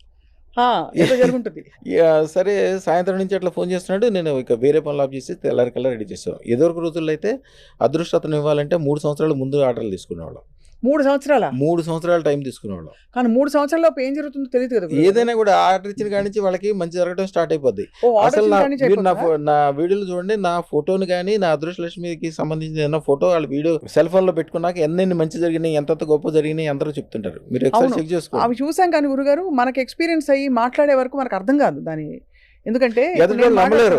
సరే, సాయంత్రం నుంచి అట్లా ఫోన్ చేస్తున్నాడు. నేను ఇక వేరే పనులు ఆఫ్ చేసి తెల్లారికల్లా రెడీ చేస్తాం. ఎదురు రోజుల్లో అయితే అదృష్టతను ఇవ్వాలంటే 3 సంవత్సరాల ముందు ఆర్డర్లు తీసుకునేవాళ్ళం. 3 సంవత్సరాల 3 సంవత్సరాల టైం తీసుకునేవాళ్ళం. కానీ 3 సంవత్సరాలలోపు ఏం జరుగుతుందో తెలియదు కదా. ఏదైనా కూడా ఆర్డర్ ఇచ్చిన కాడి నుంచి వాళ్ళకి మంచి జరగడం స్టార్ట్ అయిపోద్ది. అసలు నా వీడియోలు చూడండి, నా ఫోటోని కానీ నా అదృష్టలక్ష్మికి సంబంధించిన ఏదైనా ఫోటో వాళ్ళ వీడియో సెల్ ఫోన్ లో పెట్టుకున్నాక ఎన్ని మంచి జరిగినాయి, ఎంత గొప్ప జరిగినాయి అందరూ చెప్తుంటారు. మీరు ఒకసారి చెక్ చేసుకోండి. అవి చూసాం కానీ గురుగారు, మనకి ఎక్స్పీరియన్స్ అయ్యి మాట్లాడే వరకు మనకు అర్థం కాదు దాని, ఎందుకంటే నమ్మలేరు.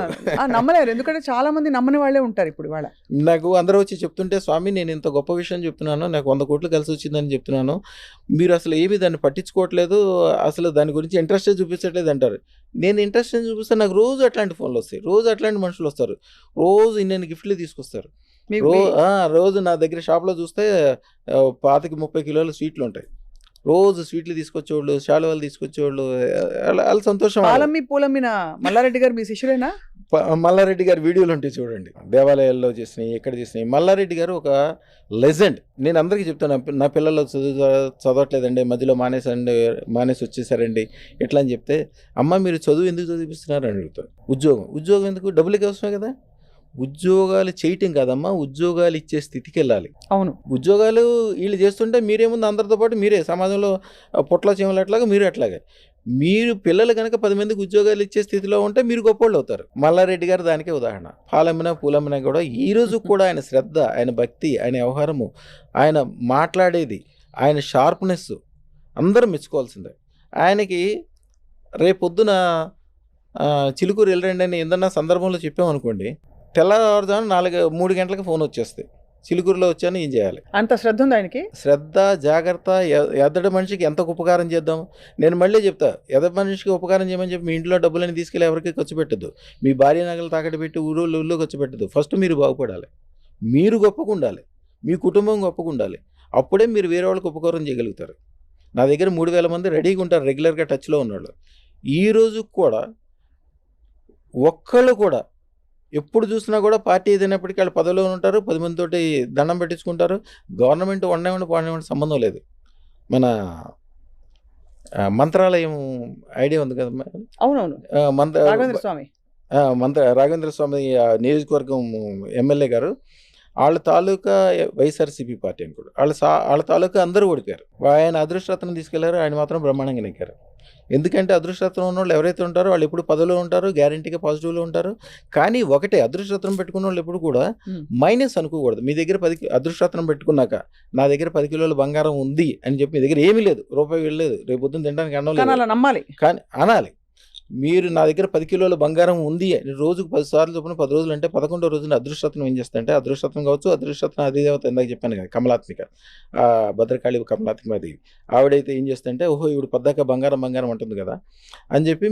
ఎందుకంటే చాలా మంది నమ్మని వాళ్ళే ఉంటారు. ఇప్పుడు వాళ్ళ నాకు అందరూ వచ్చి చెప్తుంటే, స్వామి నేను ఇంత గొప్ప విషయం చెప్తున్నాను, నాకు 100 కోట్లు కలిసి వచ్చిందని చెప్తున్నాను, మీరు అసలు ఏమీ దాన్ని పట్టించుకోవట్లేదు, అసలు దాని గురించి ఇంట్రెస్టే చూపించట్లేదు అంటారు. నేను ఇంట్రెస్ట్ చూపిస్తే నాకు రోజు అట్లాంటి ఫోన్లు వస్తాయి, రోజు అట్లాంటి మనుషులు వస్తారు, రోజు ఇన్ని గిఫ్ట్లు తీసుకొస్తారు. రోజు నా దగ్గర షాప్లో చూస్తే 25-30 కిలోల స్వీట్లు ఉంటాయి. రోజు స్వీట్లు తీసుకొచ్చేవాళ్ళు, శాలువాలు తీసుకొచ్చేవాళ్ళు, వాళ్ళ సంతోషం. పూలమ్మిన మల్లారెడ్డి గారు మీ శిష్యులేనా? మల్లారెడ్డి గారి వీడియోలు ఉంటాయి చూడండి, దేవాలయాల్లో చేసినాయి, ఎక్కడ చేసినాయి. మల్లారెడ్డి గారు ఒక లెజెండ్. నేను అందరికీ చెప్తాను, నా పిల్లలు చదవట్లేదండి, మధ్యలో మానేసి వచ్చేసారండి ఎట్లా అని చెప్తే, అమ్మ మీరు చదువు ఎందుకు చదివిస్తున్నారు అని అడుగుతారు. ఉద్యోగం ఎందుకు, డబ్బులకి అవసరమే కదా. ఉద్యోగాలు చేయటం కాదమ్మా, ఉద్యోగాలు ఇచ్చే స్థితికి వెళ్ళాలి. అవును, ఉద్యోగాలు వీళ్ళు చేస్తుంటే మీరేముంది, అందరితో పాటు మీరే సమాజంలో పొట్ల చీమలు అట్లాగా మీరు అట్లాగే. మీరు పిల్లలు కనుక 10 మందికి ఉద్యోగాలు ఇచ్చే స్థితిలో ఉంటే మీరు గొప్పోళ్ళు అవుతారు. మల్లారెడ్డి గారు దానికే ఉదాహరణ. పూలమ్మినా కూడా ఈ రోజు కూడా ఆయన శ్రద్ధ, ఆయన భక్తి, ఆయన వ్యవహారము, ఆయన మాట్లాడేది, ఆయన షార్ప్నెస్ అందరూ మెచ్చుకోవాల్సిందే. ఆయనకి రేపొద్దున చిలుకూరు వెళ్ళరండి అని ఏదన్నా సందర్భంలో చెప్పామనుకోండి, తెల్లవారుజామున 3 గంటలకు ఫోన్ వచ్చేస్తాయి, చిలుకూరులో వచ్చాను, ఏం చేయాలి? అంత శ్రద్ధ ఉంది ఆయనకి. శ్రద్ధ, జాగ్రత్త. ఎదటి మనిషికి ఎంత ఉపకారం చేద్దాం. నేను మళ్ళీ చెప్తా, ఎదటి మనిషికి ఉపకారం చేయమని చెప్పి మీ ఇంట్లో డబ్బులని తీసుకెళ్ళి ఎవరికి ఖర్చు పెట్టద్దు. మీ భార్య నగలు తాకట్టు పెట్టి ఊళ్ళో ఖర్చు పెట్టద్దు. ఫస్ట్ మీరు బాగుపడాలి, మీరు గొప్పగా ఉండాలి, మీ కుటుంబం గొప్పగా ఉండాలి. అప్పుడే మీరు వేరే వాళ్ళకి ఉపకారం చేయగలుగుతారు. నా దగ్గర 3000 మంది రెడీగా ఉంటారు, రెగ్యులర్గా టచ్లో ఉన్నవాళ్ళు. ఈ రోజు కూడా ఒక్కళ్ళు కూడా ఎప్పుడు చూసినా కూడా పార్టీ ఏదైనప్పటికీ వాళ్ళు పదవిలో ఉంటారు, 10 మందితోటి దండం పెట్టించుకుంటారు. గవర్నమెంట్ ఉండేవాడి పాడేవాడి సంబంధం లేదు. మన మంత్రాలయం ఐడియా ఉంది కదా, అవునవును, రాఘవేంద్ర స్వామి రాఘవేంద్ర స్వామి నియోజకవర్గం ఎమ్మెల్యే గారు, వాళ్ళ తాలూకా వైఎస్ఆర్సీపీ పార్టీ అని కూడా వాళ్ళ తాలూకా అందరూ ఓడిపోయారు. ఆయన అదృష్టరత్నం తీసుకెళ్లారు, ఆయన మాత్రం బ్రహ్మాండంగా నెక్కారు. ఎందుకంటే అదృష్టరత్నం ఉన్న వాళ్ళు ఎవరైతే ఉంటారో వాళ్ళు ఎప్పుడు పదవిలో ఉంటారు, గ్యారంటీగా పాజిటివ్లో ఉంటారు. కానీ ఒకటే, అదృష్టరత్నం పెట్టుకున్న వాళ్ళు ఎప్పుడు కూడా మైనస్ అనుకోకూడదు. మీ దగ్గర 10 అదృష్టరత్నం పెట్టుకున్నాక నా దగ్గర 10 కిలోల బంగారం ఉంది అని చెప్పి మీ దగ్గర ఏమీ లేదు, రూపాయి వెళ్ళలేదు, రేపు పొద్దున్న తినడానికి అన్నం లేదు, నమ్మాలి. కానీ అనాలి, మీరు నా దగ్గర 10 కిలోల బంగారం ఉంది. రోజుకు 10 సార్లు చొప్పున 10 రోజులు అంటే 11వ రోజున అదృష్టరత్నం ఏం చేస్తా అంటే, అదృష్టరత్నం కావచ్చు, అదృష్టరత్నం అధిదేవత ఇందాక చెప్పాను కదా, కమలాత్మిక, భద్రకాళి కమలాత్మికదేవి, ఆవిడైతే ఏం చేస్తుంటే, ఓహో ఇవిడు పద్దాక బంగారం అంటుంది కదా అని చెప్పి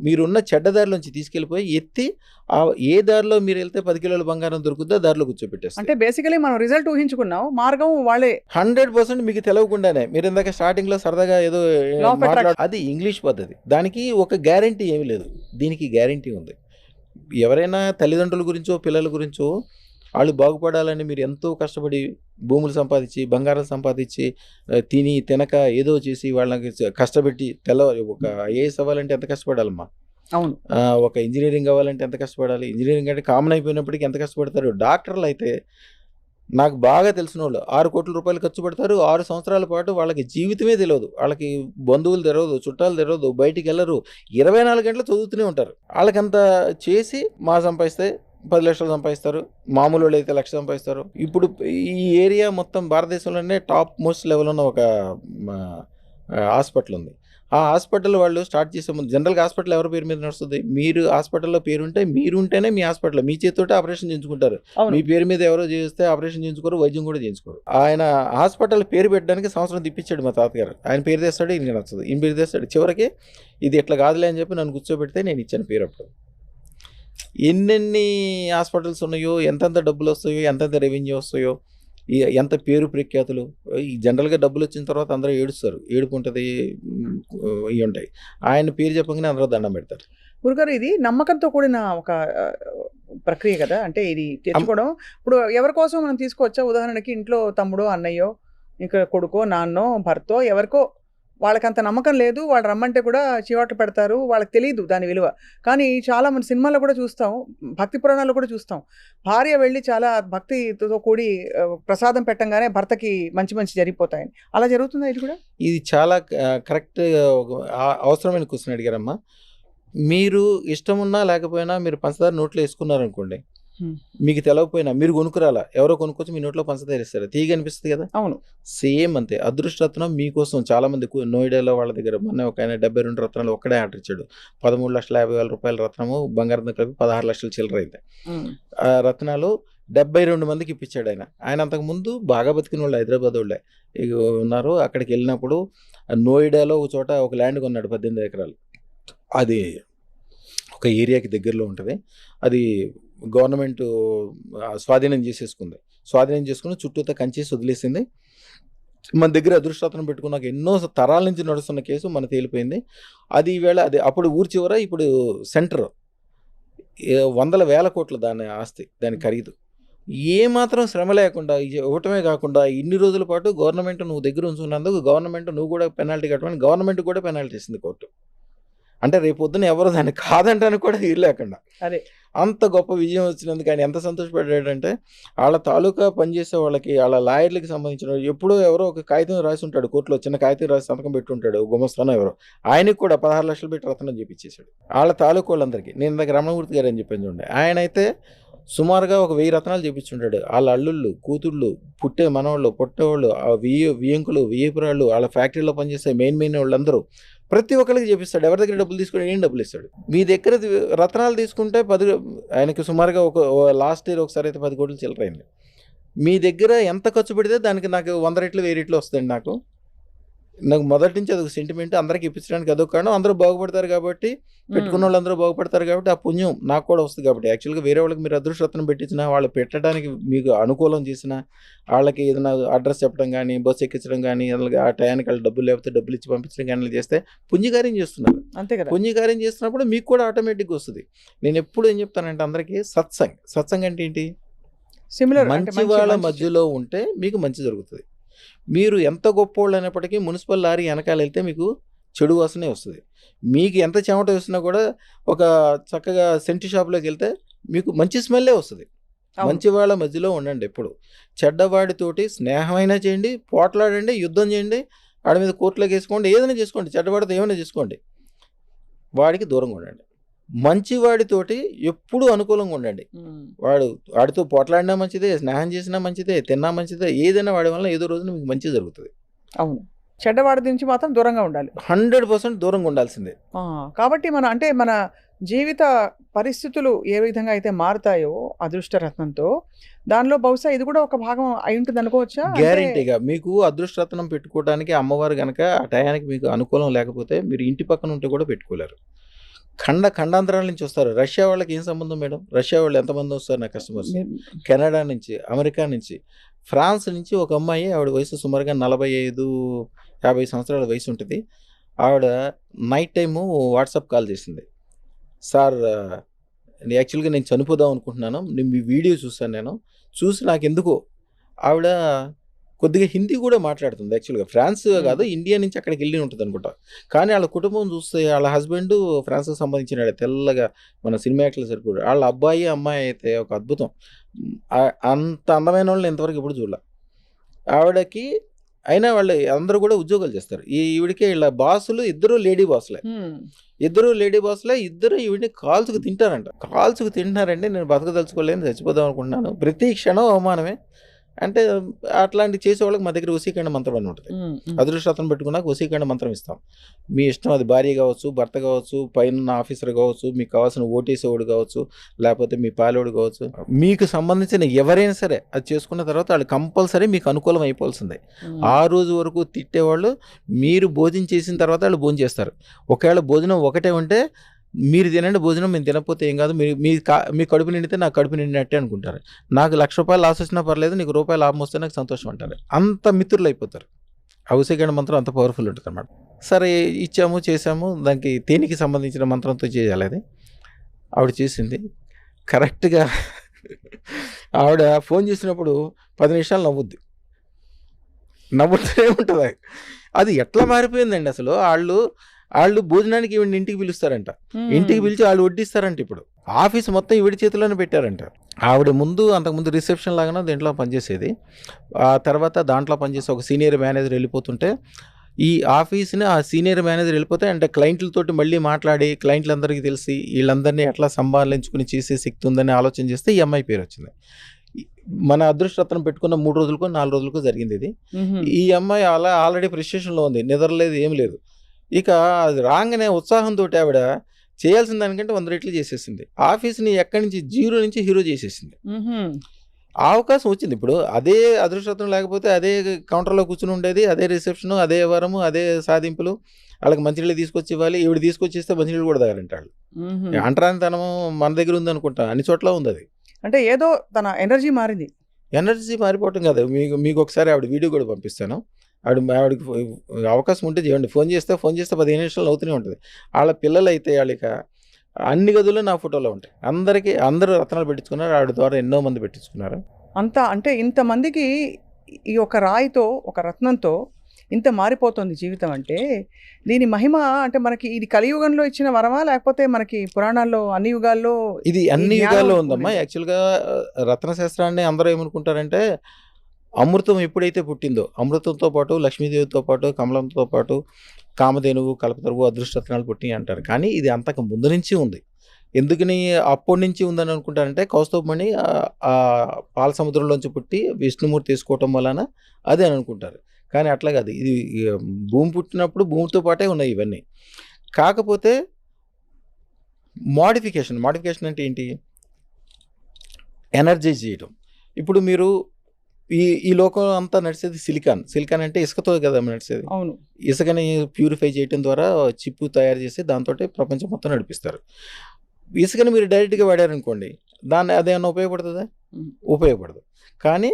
మీరున్న చెడ్డదారిలోంచి తీసుకెళ్ళిపోయి ఎత్తి ఏ దారిలో మీరు వెళ్తే 10 కిలోల బంగారం దొరుకుతుందో దారిలో కూర్చోబెట్టేస్తారు. అంటే బేసికలీ మనం రిజల్ట్ ఊహించుకున్నాం, మార్గం వాళ్ళే 100% మీకు తెలియకుండానే. మీరు ఇందాక స్టార్టింగ్లో సరదాగా ఏదో అది ఇంగ్లీష్ పద్ధతి, దానికి ఒక గ్యారెంటీ ఏమీ లేదు, దీనికి గ్యారెంటీ ఉంది. ఎవరైనా తల్లిదండ్రుల గురించో పిల్లల గురించో వాళ్ళు బాగుపడాలని మీరు ఎంతో కష్టపడి భూములు సంపాదించి, బంగారం సంపాదించి, తినక ఏదో చేసి వాళ్ళకి కష్టపెట్టి ఒక ఐఏఎస్ అవ్వాలంటే ఎంత కష్టపడాలమ్మా, అవును, ఒక ఇంజనీరింగ్ అవ్వాలంటే ఎంత కష్టపడాలి, ఇంజనీరింగ్ అంటే కామన్ అయిపోయినప్పటికీ ఎంత కష్టపడతారు. డాక్టర్లు అయితే నాకు బాగా తెలిసిన వాళ్ళు 6 కోట్ల రూపాయలు ఖర్చు పెడతారు. 6 సంవత్సరాల పాటు వాళ్ళకి జీవితమే తెలియదు, వాళ్ళకి బంధువులు తెలియదు, చుట్టాలు తెలియదు, బయటికి వెళ్ళరు, 24 గంటలు చదువుతూనే ఉంటారు. వాళ్ళకంత చేసి సంపాదిస్తే 10 లక్షలు సంపాదిస్తారు, మామూలు వాళ్ళు అయితే 1,00,000 సంపాదిస్తారు. ఇప్పుడు ఈ ఏరియా మొత్తం భారతదేశంలోనే టాప్ మోస్ట్ లెవెల్ ఉన్న ఒక హాస్పిటల్ ఉంది. ఆ హాస్పిటల్ వాళ్ళు స్టార్ట్ చేసే ముందు, జనరల్గా హాస్పిటల్ ఎవరి పేరు మీద నడుస్తుంది, మీరు హాస్పిటల్లో పేరుంటే మీరుంటేనే మీ హాస్పిటల్, మీ చేతితోటే ఆపరేషన్ చేయించుకుంటారు. మీ పేరు మీద ఎవరో చేస్తే ఆపరేషన్ చేయించుకోరు, వైద్యం కూడా చేయించుకోరు. ఆయన హాస్పిటల్ పేరు పెట్టడానికి సంవత్సరం తిప్పించాడు మా తాతగారు. ఆయన పేరు తెస్తాడు, ఈయన నచ్చదు, ఈయన పేరు తెస్తాడు. చివరికి ఇది ఎట్లా కాదులే అని చెప్పి నన్ను కూర్చోబెడితే నేను ఇచ్చాను పేరు. అప్పుడు ఎన్నెన్ని హాస్పిటల్స్ ఉన్నాయో, ఎంతెంత డబ్బులు వస్తాయో, ఎంతెంత రెవెన్యూ వస్తాయో, ఎంత పేరు ప్రఖ్యాతులు. ఈ జనరల్గా డబ్బులు వచ్చిన తర్వాత అందరూ ఏడుస్తారు, ఏడుపు ఉంటుంది, ఇవి ఉంటాయి. ఆయన పేరు చెప్పగానే అందరూ దండం పెడతారు. గురుగారు, ఇది నమ్మకంతో కూడిన ఒక ప్రక్రియ కదా, అంటే ఇది తెచ్చుకోవడం. ఇప్పుడు ఎవరి కోసం మనం తీసుకోవచ్చా, ఉదాహరణకి ఇంట్లో తమ్ముడో, అన్నయ్యో, ఇంకా కొడుకో, నాన్నో, భర్తో, ఎవరికో వాళ్ళకంత నమ్మకం లేదు, వాళ్ళు రమ్మంటే కూడా చివాట్లు పెడతారు, వాళ్ళకి తెలియదు దాని విలువ. కానీ చాలా మన సినిమాల్లో కూడా చూస్తాం, భక్తి పురాణాల్లో కూడా చూస్తాం, భార్య వెళ్ళి చాలా భక్తితో కూడి ప్రసాదం పెట్టంగానే భర్తకి మంచి జరిగిపోతాయని. అలా జరుగుతుందా ఇది కూడా? ఇది చాలా కరెక్ట్ అవసరమైన క్వశ్చన్ అడిగారమ్మా. మీరు ఇష్టం ఉన్నా లేకపోయినా మీరు పంచదార నోట్లో వేసుకున్నారనుకోండి, మీకు తెలవకపోయినా మీరు కొనుక్కురాలా, ఎవరో కొనుక్కొచ్చి మీ నోట్లో పంచదార ఇస్తారు, తీగ అనిపిస్తుంది కదా. అవును, సేమ్ అంతే. అదృష్టరత్నం మీకోసం చాలా మంది నోయిడాలో వాళ్ళ దగ్గర మొన్న ఒక ఆయన 72 రత్నాలు ఒక్కడే ఆర్డర్ ఇచ్చాడు. 13,50,000 రూపాయల రత్నము, బంగారం కలిపి 16 లక్షల చిల్లర అయితే ఆ రత్నాలు 72 మందికి ఇప్పించాడు ఆయన. ఆయన అంతకుముందు బాగా బతికిన వాళ్ళు హైదరాబాద్ వాళ్ళే ఉన్నారు. అక్కడికి వెళ్ళినప్పుడు నోయిడాలో ఒక చోట ఒక ల్యాండ్ కొన్నాడు, 18 ఎకరాలు. అది ఒక ఏరియాకి దగ్గరలో ఉంటుంది. అది గవర్నమెంట్ స్వాధీనం చేసుకుని చుట్టూతో కంచేసి వదిలేసింది. మన దగ్గర అదృష్టరత్నం పెట్టుకున్నాక ఎన్నో తరాల నుంచి నడుస్తున్న కేసు మన తేలిపోయింది. అది ఈవేళ అది అప్పుడు ఊరి చివర, ఇప్పుడు సెంటర్, 100,000 కోట్లు దాని ఆస్తి, దాని ఖరీదు. ఏమాత్రం శ్రమ లేకుండా ఇవ్వటమే కాకుండా ఇన్ని రోజుల పాటు గవర్నమెంట్ నువ్వు దగ్గర ఉంచుకున్నందుకు గవర్నమెంట్ నువ్వు కూడా పెనాల్టీ కట్టమని గవర్నమెంట్ కూడా పెనాల్టీ ఇస్తుంది కోర్టు. అంటే రేపు పొద్దున ఎవరో దాన్ని కాదంటానికి కూడా వీలు లేకుండా అదే అంత గొప్ప విజయం వచ్చినందుకు ఆయన ఎంత సంతోషపడ్డాడంటే, వాళ్ళ తాలూకా పనిచేసే వాళ్ళకి, వాళ్ళ లాయర్లకి సంబంధించిన ఎప్పుడో ఎవరో ఒక కాగితం రాసి ఉంటాడు కోర్టులో, చిన్న కాగితం రాసి సంతకం పెట్టి ఉంటాడు గుమస్తానో ఎవరో, ఆయనకి కూడా 16 లక్షలు పెట్టి రత్నం చేపించేశాడు వాళ్ళ తాలూకా వాళ్ళందరికీ. నేను ఇందాక రమణమూర్తి గారు అని చెప్పాను చూడండి, ఆయన అయితే సుమారుగా ఒక 1000 రత్నాలు చేపించుంటాడు. వాళ్ళ అల్లుళ్ళు, కూతుళ్ళు, పుట్టే మనవాళ్ళు, పుట్టేవాళ్ళు, వియ్యంకులు, వియ్యపురాళ్ళు, వాళ్ళ ఫ్యాక్టరీలో పనిచేసే మెయిన్ వాళ్ళందరూ ప్రతి ఒక్కరికి చేపిస్తాడు. ఎవరి దగ్గర డబ్బులు తీసుకుని ఏం డబ్బులు ఇస్తాడు. మీ దగ్గర రత్నాలు తీసుకుంటే 10 ఆయనకి సుమారుగా ఒక లాస్ట్ ఇయర్ ఒకసారి అయితే 10 కోట్లు చిల్లరైంది. మీ దగ్గర ఎంత ఖర్చు పెడితే దానికి నాకు 100 రెట్లు 1000 రెట్లు వస్తుంది. నాకు మొదటి నుంచి అదొక సెంటిమెంట్. అందరికి ఇప్పించడానికి అదొక కారణం. అందరూ బాగుపడతారు కాబట్టి, పెట్టుకున్న వాళ్ళందరూ బాగుపడతారు కాబట్టి ఆ పుణ్యం నాకు కూడా వస్తుంది కాబట్టి. యాక్చువల్గా వేరే వాళ్ళకి మీరు అదృష్టరత్నం పెట్టించినా, వాళ్ళు పెట్టడానికి మీకు అనుకూలం చేసినా, వాళ్ళకి ఏదైనా అడ్రస్ చెప్పడం కానీ, బస్సు ఎక్కించడం కానీ, అలాగే ఆ టయానికి వాళ్ళు డబ్బులు లేకపోతే డబ్బులు ఇచ్చి పంపించడం కానీ చేస్తే పుణ్యకార్యం చేస్తున్నారు. అంతే కదా. పుణ్యకార్యం చేస్తున్నప్పుడు మీకు కూడా ఆటోమేటిక్గా వస్తుంది. నేను ఎప్పుడు ఏం చెప్తానంటే అందరికీ సత్సంగ్ అంటే ఏంటి? సిమిలర్ మంచి వాళ్ళ మధ్యలో ఉంటే మీకు మంచి జరుగుతుంది. మీరు ఎంత గొప్పోళ్ళు అయినప్పటికీ మున్సిపల్ లారీ వెనకాల వెళ్తే మీకు చెడు వాసనే వస్తుంది. మీకు ఎంత చెమట వేసినా కూడా ఒక చక్కగా సెంటు షాప్లోకి వెళ్తే మీకు మంచి స్మెల్లే వస్తుంది. మంచి వాళ్ళ మధ్యలో ఉండండి. ఎప్పుడు చెడ్డవాడితోటి స్నేహమైనా చేయండి, పోట్లాడండి, యుద్ధం చేయండి, వాడి మీద కోర్టులోకి వేసుకోండి, ఏదైనా చేసుకోండి, చెడ్డవాడితో ఏమైనా చేసుకోండి, వాడికి దూరంగా ఉండండి. మంచివాడితోటి ఎప్పుడూ అనుకూలంగా ఉండండి. వాడితో పోట్లాడినా మంచిదే, స్నేహం చేసినా మంచిదే, తిన్నా మంచిదే, ఏదైనా వాడి వల్ల ఏదో రోజున మీకు మంచి జరుగుతుంది. అవును, చెడ్డవాడి నుంచి మాత్రం దూరంగా ఉండాలి. 100% దూరంగా ఉండాల్సిందే. కాబట్టి మన జీవిత పరిస్థితులు ఏ విధంగా అయితే మారుతాయో అదృష్టరత్నంతో, దానిలో బహుశా ఇది కూడా ఒక భాగం అయి ఉంటుంది అనుకోవచ్చా? గ్యారంటీగా మీకు అదృష్టరత్నం పెట్టుకోవడానికి అమ్మవారు కనుక ఆ టయానికి మీకు అనుకూలం లేకపోతే మీరు ఇంటి పక్కన ఉంటే కూడా పెట్టుకోలేరు. ఖండాంతరాల నుంచి వస్తారు. రష్యా వాళ్ళకి ఏం సంబంధం మేడం? రష్యా వాళ్ళు ఎంతమంది వస్తారు నా కస్టమర్స్? కెనడా నుంచి, అమెరికా నుంచి, ఫ్రాన్స్ నుంచి ఒక అమ్మాయి, ఆవిడ వయసు సుమారుగా 45-50 సంవత్సరాల వయసు ఉంటుంది. ఆవిడ నైట్ టైము వాట్సాప్ కాల్ చేసింది. సార్ యాక్చువల్గా నేను చనిపోదాం అనుకుంటున్నాను, మీ వీడియో చూసాను, చూసి నాకు ఎందుకో ఆవిడ కొద్దిగా హిందీ కూడా మాట్లాడుతుంది. యాక్చువల్గా ఫ్రాన్స్ కాదు, ఇండియా నుంచి అక్కడికి వెళ్ళి ఉంటుంది అనుకుంటా. కానీ వాళ్ళ కుటుంబం చూస్తే వాళ్ళ హస్బెండ్ ఫ్రాన్స్కి సంబంధించిన తెల్లగా మన సినిమా యాక్టర్లు సరిపోడు. వాళ్ళ అబ్బాయి అమ్మాయి అయితే ఒక అద్భుతం. అంత అందమైన వాళ్ళని ఇంతవరకు ఎప్పుడు చూడాల ఆవిడకి. అయినా వాళ్ళు అందరూ కూడా ఉద్యోగాలు చేస్తారు. ఈవిడికి వీళ్ళ బాసులు ఇద్దరు లేడీ బాసులే, ఇద్దరు ఈవిడిని కాల్చుకు తింటున్నారండి. నేను బతకదలుచుకోలేను, చచ్చిపోదాం అనుకుంటున్నాను, ప్రతి క్షణం అవమానమే. అంటే అట్లాంటి చేసే వాళ్ళకి మా దగ్గర వశీకరణ మంత్రం అని ఉంటుంది. అదృష్టరత్నం పెట్టుకున్నాక వశీకరణ మంత్రం ఇస్తాం. మీ ఇష్టం, అది భార్య కావచ్చు, భర్త కావచ్చు, పైన ఆఫీసర్ కావచ్చు, మీకు కావాల్సిన ఓటేసేవాడు కావచ్చు, లేకపోతే మీ పాలేవాడు కావచ్చు, మీకు సంబంధించిన ఎవరైనా సరే అది చేసుకున్న తర్వాత వాళ్ళు కంపల్సరీ మీకు అనుకూలం అయిపోవాల్సిందే. ఆ రోజు వరకు తిట్టేవాళ్ళు మీరు భోజనం చేసిన తర్వాత వాళ్ళు భోజనం చేస్తారు. ఒకవేళ భోజనం ఒకటే ఉంటే మీరు తినండి భోజనం, మేము తినకపోతే ఏం కాదు, మీ కడుపు నిండితే నాకు కడుపు నిండినట్టే అనుకుంటారు. నాకు ₹1,00,000 లాస్ వచ్చినా పర్లేదు, నీకు రూపాయలు లాభం వస్తే నాకు సంతోషం అంటారు. అంత మిత్రులు అయిపోతారు. వశీకరణ మంత్రం అంత పవర్ఫుల్ ఉంటుంది అన్నమాట. సరే ఇచ్చాము, చేసాము. దానికి తేనికి సంబంధించిన మంత్రంతో చేయాలి. అది ఆవిడ చేసింది కరెక్ట్గా. ఆవిడ ఫోన్ చేసినప్పుడు 10 నిమిషాలు నవ్వుతూనే ఉంటుంది. అది ఎట్లా మారిపోయిందండి అసలు. వాళ్ళు భోజనానికి ఈవిడ ఇంటికి పిలుస్తారంట, ఇంటికి పిలిచి వాళ్ళు వడ్డిస్తారంట. ఇప్పుడు ఆఫీస్ మొత్తం ఈవిడ చేతిలోనే పెట్టారంట. ఆవిడ అంతకుముందు రిసెప్షన్ లాగానే దీంట్లో పనిచేసేది. ఆ తర్వాత దాంట్లో పనిచేసే ఒక సీనియర్ మేనేజర్ వెళ్ళిపోతుంటే, ఈ ఆఫీస్ని ఆ సీనియర్ మేనేజర్ వెళ్ళిపోతే అంటే క్లయింట్లతోటి మళ్ళీ మాట్లాడి క్లయింట్లందరికీ తెలిసి వీళ్ళందరినీ ఎట్లా సంభాళించుకుని చేసే శక్తి ఉందని ఆలోచన చేస్తే ఈ అమ్మాయి పేరు వచ్చింది. మన అదృష్టరత్నం పెట్టుకున్న 3 రోజులకో 4 రోజులకో జరిగింది ఇది. ఈ అమ్మాయి ఆల్రెడీ ఫ్రస్ట్రేషన్లో ఉంది, నిద్రలేదు, ఏం లేదు. ఇక అది రాగానే ఉత్సాహంతో ఆవిడ చేయాల్సిన దానికంటే 100 రెట్లు చేసేసింది. ఆఫీస్ని ఎక్కడి నుంచి 0 నుంచి హీరో చేసేసింది. అవకాశం వచ్చింది. ఇప్పుడు అదే అదృష్టం లేకపోతే అదే కౌంటర్లో కూర్చుని ఉండేది, అదే రిసెప్షన్, అదే వరము, అదే సాధింపులు. వాళ్ళకి మంచినీళ్ళు తీసుకొచ్చి ఇవ్వాలి. ఈవిడ తీసుకొచ్చి ఇస్తే మంచినీళ్ళు కూడా తాగాలంట వాళ్ళు. అంటరానితనం మన దగ్గర ఉంది అనుకుంటా, అన్ని చోట్ల ఉంది అది. అంటే ఏదో తన ఎనర్జీ మారిపోవటం కదా. మీకు ఒకసారి ఆవిడ వీడియో కూడా పంపిస్తాను. ఆవిడకి అవకాశం ఉంటే చేయండి. ఫోన్ చేస్తే 15 నిమిషాలు అవుతూనే ఉంటుంది. వాళ్ళ పిల్లలు అయితే వాళ్ళకి అన్ని గదుల్లో నా ఫోటోలో ఉంటాయి. అందరూ రత్నాలు పెట్టించుకున్నారు. ఆవిడ ద్వారా ఎన్నో మంది పెట్టించుకున్నారు. అంటే ఇంతమందికి ఈ ఒక రాయితో, ఒక రత్నంతో ఇంత మారిపోతుంది జీవితం. అంటే దీని మహిమ అంటే మనకి ఇది కలియుగంలో ఇచ్చిన వరమా, లేకపోతే మనకి పురాణాల్లో అన్ని యుగాల్లో? ఇది అన్ని యుగాల్లో ఉందమ్మా. యాక్చువల్గా రత్నశాస్త్రాన్ని అందరూ ఏమనుకుంటారంటే, అమృతం ఎప్పుడైతే పుట్టిందో, అమృతంతో పాటు లక్ష్మీదేవితో పాటు కమలంతో పాటు కామధేనువు, కల్పతరువు, అదృష్టరత్నాలు పుట్టినాయి అంటారు. కానీ ఇది అంతకు ముందు నుంచి ఉంది. ఎందుకని అప్పటి నుంచి ఉందని అనుకుంటారంటే, కౌస్తుభమణి పాల సముద్రంలోంచి పుట్టి విష్ణుమూర్తి తీసుకోవటం వలన అదే అని అనుకుంటారు. కానీ అట్లా కాదు, ఇది భూమి పుట్టినప్పుడు భూమితో పాటే ఉన్నాయి ఇవన్నీ. కాకపోతే మోడిఫికేషన్ అంటే ఏంటి? ఎనర్జైజ్ చేయడం. ఇప్పుడు మీరు ఈ లోకం అంతా నడిచేది సిలికాన్ అంటే ఇసుకతో కదా నడిచేది. అవును. ఇసుకని ప్యూరిఫై చేయడం ద్వారా చిప్పు తయారు చేసి దాంతో ప్రపంచం మొత్తం నడిపిస్తారు. ఇసుకని మీరు డైరెక్ట్గా వాడారనుకోండి, దాన్ని అదేమన్నా ఉపయోగపడుతుందా? ఉపయోగపడదు. కానీ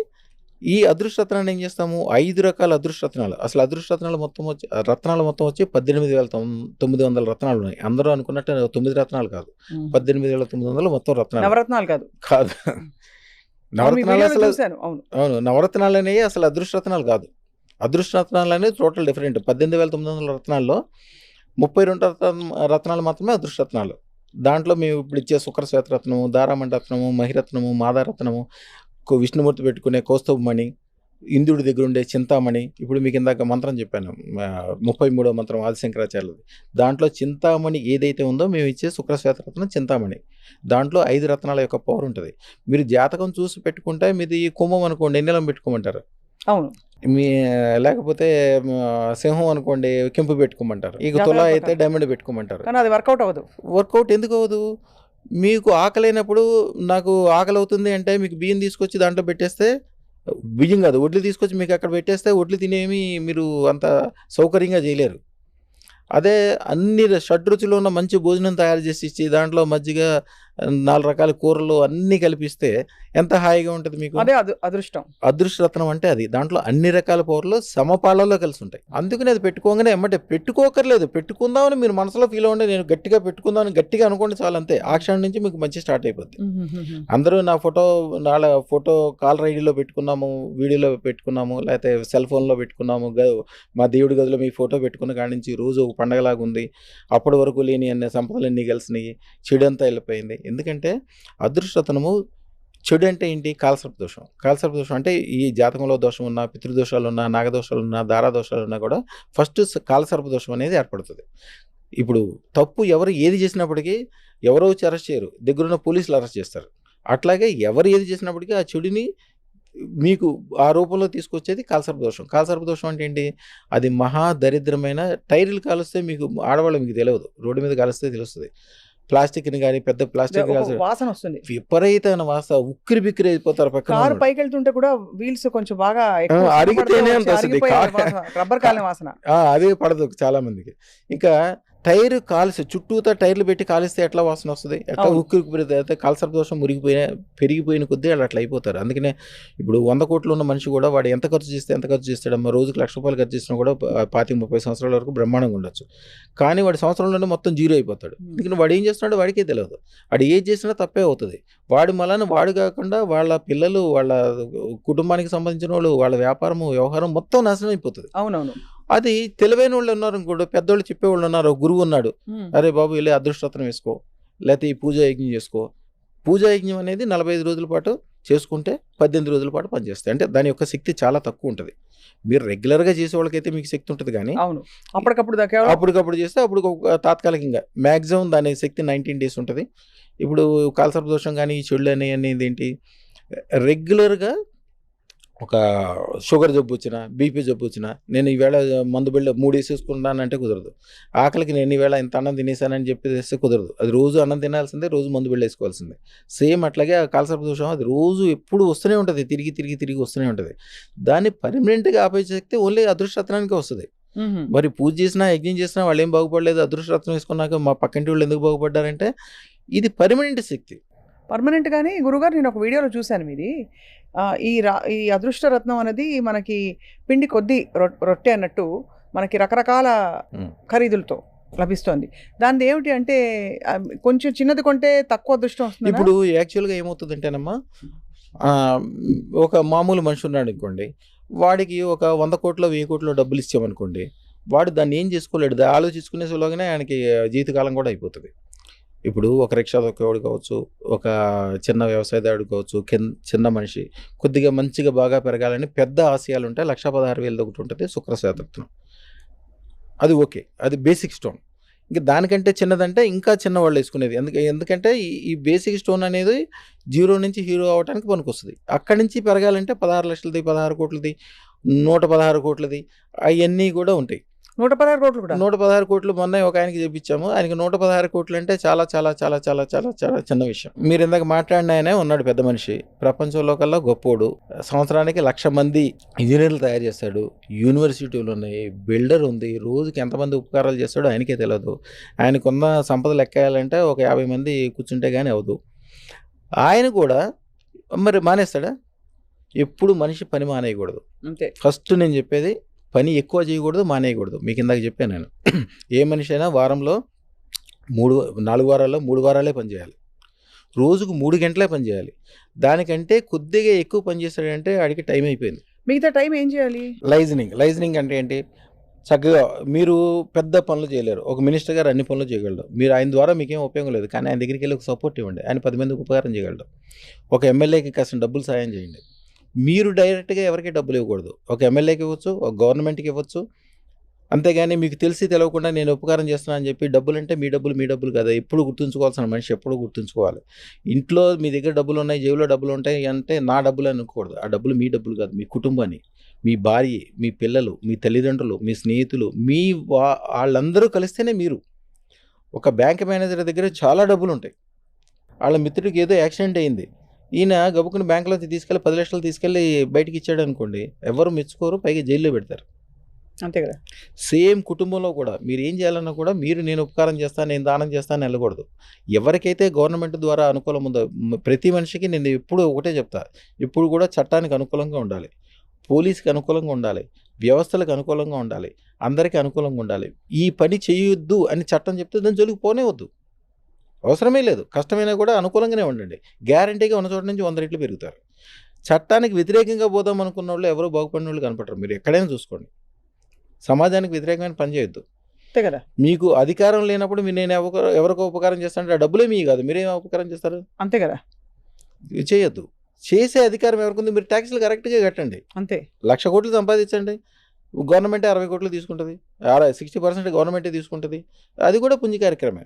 ఈ అదృష్టరత్నాన్ని ఏం చేస్తాము? 5 రకాల అదృష్టరత్నాలు. అసలు అదృష్టరత్నాలు మొత్తం వచ్చి 18,900 రత్నాలు ఉన్నాయి. అందరూ అనుకున్నట్టు 9 రత్నాలు కాదు, 18,900 మొత్తం రత్నాలు. నవరత్నాలు కాదు. నవరత్నాలు అసలు అవును, నవరత్నాలు అనేవి అసలు అదృష్టరత్నాలు కాదు. అదృష్టరత్నాలు అనేది టోటల్ డిఫరెంట్. 18,900 రత్నాల్లో 32 రత్నాలు మాత్రమే అదృష్టరత్నాలు. దాంట్లో మేము ఇప్పుడు ఇచ్చే శుక్ర శ్వేతరత్నము, దారామణి రత్నము, మహిరత్నము, మాదారత్నము, విష్ణుమూర్తి పెట్టుకునే కౌస్తుభమణి, ఇంద్రుడి దగ్గర ఉండే చింతామణి. ఇప్పుడు మీకు ఇందాక మంత్రం చెప్పాను, 33వ మంత్రం ఆదిశంకరాచార్యులది. దాంట్లో చింతామణి ఏదైతే ఉందో మేము ఇచ్చే శుక్ర శ్వేతరత్నం చింతామణి. దాంట్లో 5 రత్నాల యొక్క పవర్ ఉంటుంది. మీరు జాతకం చూసి పెట్టుకుంటే మీది కుంభం అనుకోండి, ఎన్నెలం పెట్టుకోమంటారు. అవును. లేకపోతే సింహం అనుకోండి, కెంపు పెట్టుకోమంటారు. ఇక తుల అయితే డైమండ్ పెట్టుకోమంటారు. కానీ అది వర్కౌట్ అవ్వదు. వర్కౌట్ ఎందుకు అవ్వదు? మీకు ఆకలి అయినప్పుడు నాకు ఆకలి అవుతుంది అంటే మీకు బియ్యం తీసుకొచ్చి దాంట్లో పెట్టేస్తే, బియ్యం కాదు వడ్లు తీసుకొచ్చి మీకు అక్కడ పెట్టేస్తే వడ్లు తినేమి మీరు అంత సౌకర్యంగా చేయలేరు. అదే అన్ని షడ్రుచులు ఉన్న మంచి భోజనం తయారు చేసి ఇచ్చి దాంట్లో మజ్జిగ, 4 రకాల కూరలు అన్నీ కలిపిస్తే ఎంత హాయిగా ఉంటుంది మీకు. అదే అదృష్టం. అదృష్టరత్నం అంటే అది. దాంట్లో అన్ని రకాల పవర్లు సమపాళ్ళలో కలిసి ఉంటాయి. అందుకని అది పెట్టుకోగానే ఎమ్మటే పెట్టుకోకర్లేదు, పెట్టుకుందామని మీరు మనసులో ఫీల్ అవ్వండి, నేను గట్టిగా పెట్టుకుందామని గట్టిగా అనుకోండి చాలు, అంతే. ఆ క్షణం నుంచి మీకు మంచి స్టార్ట్ అయిపోద్ది. అందరూ నా ఫోటో కాలర్ ఐడిలో పెట్టుకున్నాము, వీడియోలో పెట్టుకున్నాము, లేకపోతే సెల్ ఫోన్లో పెట్టుకున్నాము, మా దేవుడి గదిలో మీ ఫోటో పెట్టుకున్న కాడి నుంచి రోజు ఒక పండగలాగా ఉంది, అప్పటి వరకు లేని అన్ని సంపదలన్నీ కలిసినాయి, చెడంతా వెళ్ళిపోయింది. ఎందుకంటే అదృష్టరత్నము చెడు అంటే ఏంటి? కాలసర్ప దోషం. కాలసర్ప దోషం అంటే ఈ జాతకంలో దోషం ఉన్నా, పితృదోషాలు ఉన్నా, నాగదోషాలు ఉన్నా, దారాదోషాలు ఉన్నా కూడా ఫస్ట్ కాలసర్ప దోషం అనేది ఏర్పడుతుంది. ఇప్పుడు తప్పు ఎవరు ఏది చేసినప్పటికీ ఎవరో వచ్చి అరెస్ట్ చేయరు, దగ్గరున్న పోలీసులు అరెస్ట్ చేస్తారు. అట్లాగే ఎవరు ఏది చేసినప్పటికీ ఆ చెడుని మీకు ఆ రూపంలో తీసుకొచ్చేది కాలసర్ప దోషం. కాలసర్ప దోషం అంటే ఏంటి? అది మహా దరిద్రమైన టైర్లు కాలుస్తే మీకు ఆడవాళ్ళు మీకు తెలియదు, రోడ్డు మీద కాలుస్తే తెలుస్తుంది. ప్లాస్టిక్ని కానీ పెద్ద ప్లాస్టిక్ వాసన వస్తుంది, విపరీతమైన వాసన, ఉక్కిరి బిక్కిరి అయిపోతారు. పక్కన కారు పైకి వెళ్తుంటే కూడా వీల్స్ కొంచెం బాగా అరిగితేనే రబ్బర్ కాలిన వాసన, అదే పడదు చాలా మందికి. ఇంకా టైర్ కాలిస్తే, చుట్టూతా టైర్లు పెట్టి కాలిస్తే ఎట్లా వాసన వస్తుంది? ఎట్లా ఉక్కిరి కాలసర్ప దోషం పెరిగిపోయిన కొద్దీ వాళ్ళు అట్లా అయిపోతారు. అందుకనే ఇప్పుడు 100 కోట్లు ఉన్న మనిషి కూడా వాడు ఎంత ఖర్చు చేస్తాడమ్మా, రోజుకి ₹1,00,000 ఖర్చు చేసినా కూడా 25-30 సంవత్సరాల వరకు బ్రహ్మాండంగా ఉండొచ్చు. కానీ వాడి సంవత్సరంలోనే మొత్తం జీరో అయిపోతాడు. ఎందుకంటే వాడు ఏం చేస్తున్నాడో వాడికే తెలియదు. వాడు ఏది చేసినా తప్పే అవుతుంది. వాడి మళ్ళీ వాడు కాకుండా వాళ్ళ పిల్లలు, వాళ్ళ కుటుంబానికి సంబంధించిన వాళ్ళు, వాళ్ళ వ్యాపారము, వ్యవహారం మొత్తం నాశనం అయిపోతుంది. అవునవును. అది తెలివైన వాళ్ళు ఉన్నారు ఇంకోటి, పెద్దోళ్ళు చెప్పేవాళ్ళు ఉన్నారు, గురువు ఉన్నాడు, అరే బాబు వెళ్ళి అదృష్టరత్నం వేసుకో, లేకపోతే ఈ పూజా యజ్ఞం చేసుకో. పూజా యజ్ఞం అనేది 45 రోజుల పాటు చేసుకుంటే 18 రోజుల పాటు పనిచేస్తాయి. అంటే దాని యొక్క శక్తి చాలా తక్కువ ఉంటుంది. మీరు రెగ్యులర్గా చేసే వాళ్ళకైతే మీకు శక్తి ఉంటుంది, కానీ అప్పటికప్పుడు చేస్తే అప్పుడు తాత్కాలికంగా మ్యాక్సిమం దాని శక్తి 19 days ఉంటుంది. ఇప్పుడు కాలసర్ప దోషం కానీ ఈ చెడులు అనేది ఏంటి? రెగ్యులర్గా ఒక షుగర్ జబ్బు వచ్చినా, బీపీ జబ్బు వచ్చినా, నేను ఈవేళ మందు బిళ్ళ 3 వేసేసుకున్నానంటే కుదరదు. ఆకలికి నేను ఈవేళ ఇంత అన్నం తినేసానని చెప్పేస్తే కుదరదు. అది రోజు అన్నం తినాల్సిందే, రోజు మందు బిళ్ళ వేసుకోవాల్సిందే. సేమ్ అట్లాగే ఆ కాలసర్ప దోషం అది రోజు ఎప్పుడు వస్తూనే ఉంటుంది, తిరిగి వస్తూనే ఉంటుంది. దాన్ని పర్మనెంట్గా ఆపే శక్తి ఓన్లీ అదృష్టరత్నానికే వస్తుంది. మరి పూజ చేసినా, యజ్ఞం చేసినా వాళ్ళు ఏం బాగుపడలేదు, అదృష్టరత్నం వేసుకున్నాక మా పక్కింటి వాళ్ళు ఎందుకు బాగుపడ్డారంటే ఇది పర్మనెంట్ శక్తి. పర్మనెంట్. కానీ గురుగారు నేను ఒక వీడియోలో చూశాను మీది, ఈ అదృష్టరత్నం అనేది మనకి పిండి కొద్దీ రొట్టె అన్నట్టు మనకి రకరకాల ఖరీదులతో లభిస్తుంది. దాని ఏమిటి అంటే కొంచెం చిన్నది కొంటే తక్కువ అదృష్టం వస్తుంది. ఇప్పుడు యాక్చువల్గా ఏమవుతుందంటేనమ్మా, ఒక మామూలు మనిషి ఉన్నాడు అనుకోండి, వాడికి ఒక 100 కోట్లు 1000 కోట్లు డబ్బులు ఇచ్చామనుకోండి, వాడు దాన్ని ఏం చేసుకోలేడు, ఆలోచించుకునే సులువుగానే ఆయనకి జీవితకాలం కూడా అయిపోతుంది. ఇప్పుడు ఒక రిక్షా దొక్కేవాడు కావచ్చు, ఒక చిన్న వ్యవసాయదారుడు కావచ్చు, చిన్న మనిషి కొద్దిగా మంచిగా బాగా పెరగాలని పెద్ద ఆశయాలు ఉంటాయి. 1,16,000 ఒకటి ఉంటుంది శుక్ర శ్వేతరత్నం, అది ఓకే, అది బేసిక్ స్టోన్. ఇంకా దానికంటే చిన్నదంటే ఇంకా చిన్నవాళ్ళు వేసుకునేది. ఎందుకంటే ఈ బేసిక్ స్టోన్ అనేది 0 నుంచి హీరో అవడానికి పనికొస్తుంది. అక్కడి నుంచి పెరగాలంటే 16 లక్షలది, 16 కోట్లది, 116 కోట్లది అవన్నీ కూడా ఉంటాయి. 116 కోట్లు కూడా 116 కోట్లు మొన్న ఒక ఆయనకి చెప్పించాము. ఆయనకి 116 కోట్లు అంటే చాలా చాలా చాలా చాలా చాలా చాలా చిన్న విషయం. మీరు ఇందాక మాట్లాడిన ఆయనే ఉన్నాడు పెద్ద మనిషి, ప్రపంచంలో కల్లా గొప్పోడు, సంవత్సరానికి 1,00,000 మంది ఇంజనీర్లు తయారు చేస్తాడు, యూనివర్సిటీలు ఉన్నాయి, బిల్డర్ ఉంది, రోజుకి ఎంతమంది ఉపకారాలు చేస్తాడో ఆయనకే తెలియదు. ఆయనకున్న సంపద లెక్కేయాలంటే ఒక 50 మంది కూర్చుంటే కానీ అవదు. ఆయన కూడా మరి మానేస్తాడా? ఎప్పుడు మనిషి పని మానేయకూడదు. అంతే. ఫస్ట్ నేను చెప్పేది పని ఎక్కువ చేయకూడదు, మానేయకూడదు. మీకు ఇందాక చెప్పాను నేను, ఏ మనిషి అయినా వారంలో 4 వారాల్లో 3 వారాలే పని చేయాలి, రోజుకు 3 గంటలే పని చేయాలి. దానికంటే కొద్దిగా ఎక్కువ పని చేస్తాడంటే వాడికి టైం అయిపోయింది. మిగతా టైం ఏం చేయాలి? లైజనింగ్ అంటే ఏంటి? చక్కగా మీరు పెద్ద పనులు చేయలేరు, ఒక మినిస్టర్ గారు అన్ని పనులు చేయగలడు, మీరు ఆయన ద్వారా మీకేం ఉపయోగం లేదు, కానీ ఆయన దగ్గరికి వెళ్ళి ఒక సపోర్ట్ ఇవ్వండి, ఆయన 10 మందికి ఉపకారం చేయగలడు. ఒక ఎమ్మెల్యేకి కాస్త డబ్బులు సాయం చేయండి. మీరు డైరెక్ట్గా ఎవరికి డబ్బులు ఇవ్వకూడదు, ఒక ఎమ్మెల్యేకి ఇవ్వచ్చు, ఒక గవర్నమెంట్కి ఇవ్వచ్చు. అంతేగాని మీకు తెలిసి తెలియకుండా నేను ఉపకారం చేస్తున్నాను అని చెప్పి డబ్బులు అంటే మీ డబ్బులు కదా. ఎప్పుడు గుర్తుంచుకోవాల్సిన మనిషి ఎప్పుడు గుర్తుంచుకోవాలి. ఇంట్లో మీ దగ్గర డబ్బులు ఉన్నాయి, జేబులో డబ్బులు ఉంటాయి అంటే నా డబ్బులు అనుకోకూడదు. ఆ డబ్బులు మీ డబ్బులు కాదు, మీ కుటుంబాన్ని, మీ భార్య, మీ పిల్లలు, మీ తల్లిదండ్రులు, మీ స్నేహితులు, మీ వాళ్ళందరూ కలిస్తేనే మీరు. ఒక బ్యాంక్ మేనేజర్ దగ్గర చాలా డబ్బులు ఉంటాయి, వాళ్ళ మిత్రుడికి ఏదో యాక్సిడెంట్ అయింది, ఈయన గబుకుని బ్యాంకులో తీసుకెళ్ళి 10 లక్షలు తీసుకెళ్ళి బయటికి ఇచ్చాడు అనుకోండి, ఎవరు మెచ్చుకోరు, పైగా జైల్లో పెడతారు. అంతే కదా. సేమ్ కుటుంబంలో కూడా మీరు ఏం చేయాలన్నా కూడా మీరు నేను ఉపకారం చేస్తాను, నేను దానం చేస్తాను వెళ్ళకూడదు. ఎవరికైతే గవర్నమెంట్ ద్వారా అనుకూలం ఉందో ప్రతి మనిషికి నేను ఎప్పుడు ఒకటే చెప్తా, ఇప్పుడు కూడా చట్టానికి అనుకూలంగా ఉండాలి, పోలీస్కి అనుకూలంగా ఉండాలి, వ్యవస్థలకు అనుకూలంగా ఉండాలి, అందరికీ అనుకూలంగా ఉండాలి. ఈ పని చేయొద్దు అని చట్టం చెప్తే దాని జోలికి పోనే వద్దు, అవసరమే లేదు. కష్టమైనా కూడా అనుకూలంగానే ఉండండి, గ్యారంటీగా ఉన్న చోట నుంచి 100 రెట్లు పెరుగుతారు. చట్టానికి వ్యతిరేకంగా పోదాం అనుకున్న వాళ్ళు ఎవరో బాగుపడిన వాళ్ళు కనపడరు. మీరు ఎక్కడైనా చూసుకోండి, సమాజానికి వ్యతిరేకమైన పని చేయొద్దు. అంతే కదా. మీకు అధికారం లేనప్పుడు నేను ఎవరికో ఉపకారం చేస్తానంటే ఆ డబ్బులే మీ కాదు, మీరేం ఉపకారం చేస్తారు? అంతే కదా. చేయొద్దు. చేసే అధికారం ఎవరికి? మీరు ట్యాక్స్లు కరెక్ట్గా కట్టండి. అంతే. 1,00,000 కోట్లు సంపాదించండి, గవర్నమెంటే 60 కోట్లు తీసుకుంటుంది, 60% గవర్నమెంటే తీసుకుంటుంది. అది కూడా పుణ్య కార్యక్రమే.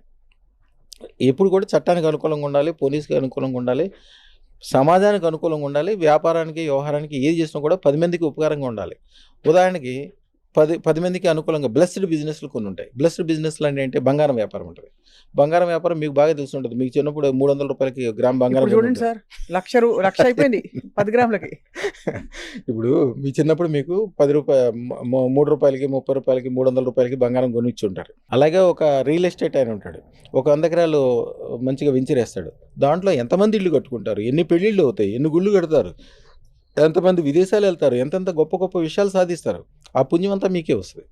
ఎప్పుడు కూడా చట్టానికి అనుకూలంగా ఉండాలి, పోలీస్కి అనుకూలంగా ఉండాలి, సమాజానికి అనుకూలంగా ఉండాలి, వ్యాపారానికి వ్యవహారానికి ఏది చేసినా కూడా 10 మందికి ఉపకారంగా ఉండాలి. ఉదాహరణకి 10 మందికి అనుకూలంగా బ్లెస్డ్ బిజినెస్లు కొన్ని ఉంటాయి. బ్లెస్డ్ బిజినెస్లు అంటే బంగారం వ్యాపారం ఉంటుంది. బంగారం వ్యాపారం మీకు బాగా తెలిసి ఉంటుంది. మీకు చిన్నప్పుడు 300 రూపాయలకి గ్రామ్ బంగారం చూడండి సార్, 1,00,000 అయిపోయింది 10 గ్రాములకి. ఇప్పుడు మీ చిన్నప్పుడు మీకు 10 రూపాయలు 3 రూపాయలకి 30 రూపాయలకి 300 రూపాయలకి బంగారం కొనిచ్చి ఉంటారు. అలాగే ఒక రియల్ ఎస్టేట్ ఆయన ఉంటాడు, ఒక 100 ఎకరాలు మంచిగా వెంచరేస్తాడు. దాంట్లో ఎంతమంది ఇళ్ళు కట్టుకుంటారు, ఎన్ని పెళ్ళిళ్ళు అవుతాయి, ఎన్ని గుళ్ళు కడతారు, ఎంతమంది విదేశాలు వెళ్తారు, ఎంతెంత గొప్ప గొప్ప విషయాలు సాధిస్తారు. ఆ పుణ్యం అంతా మీకే వస్తుంది.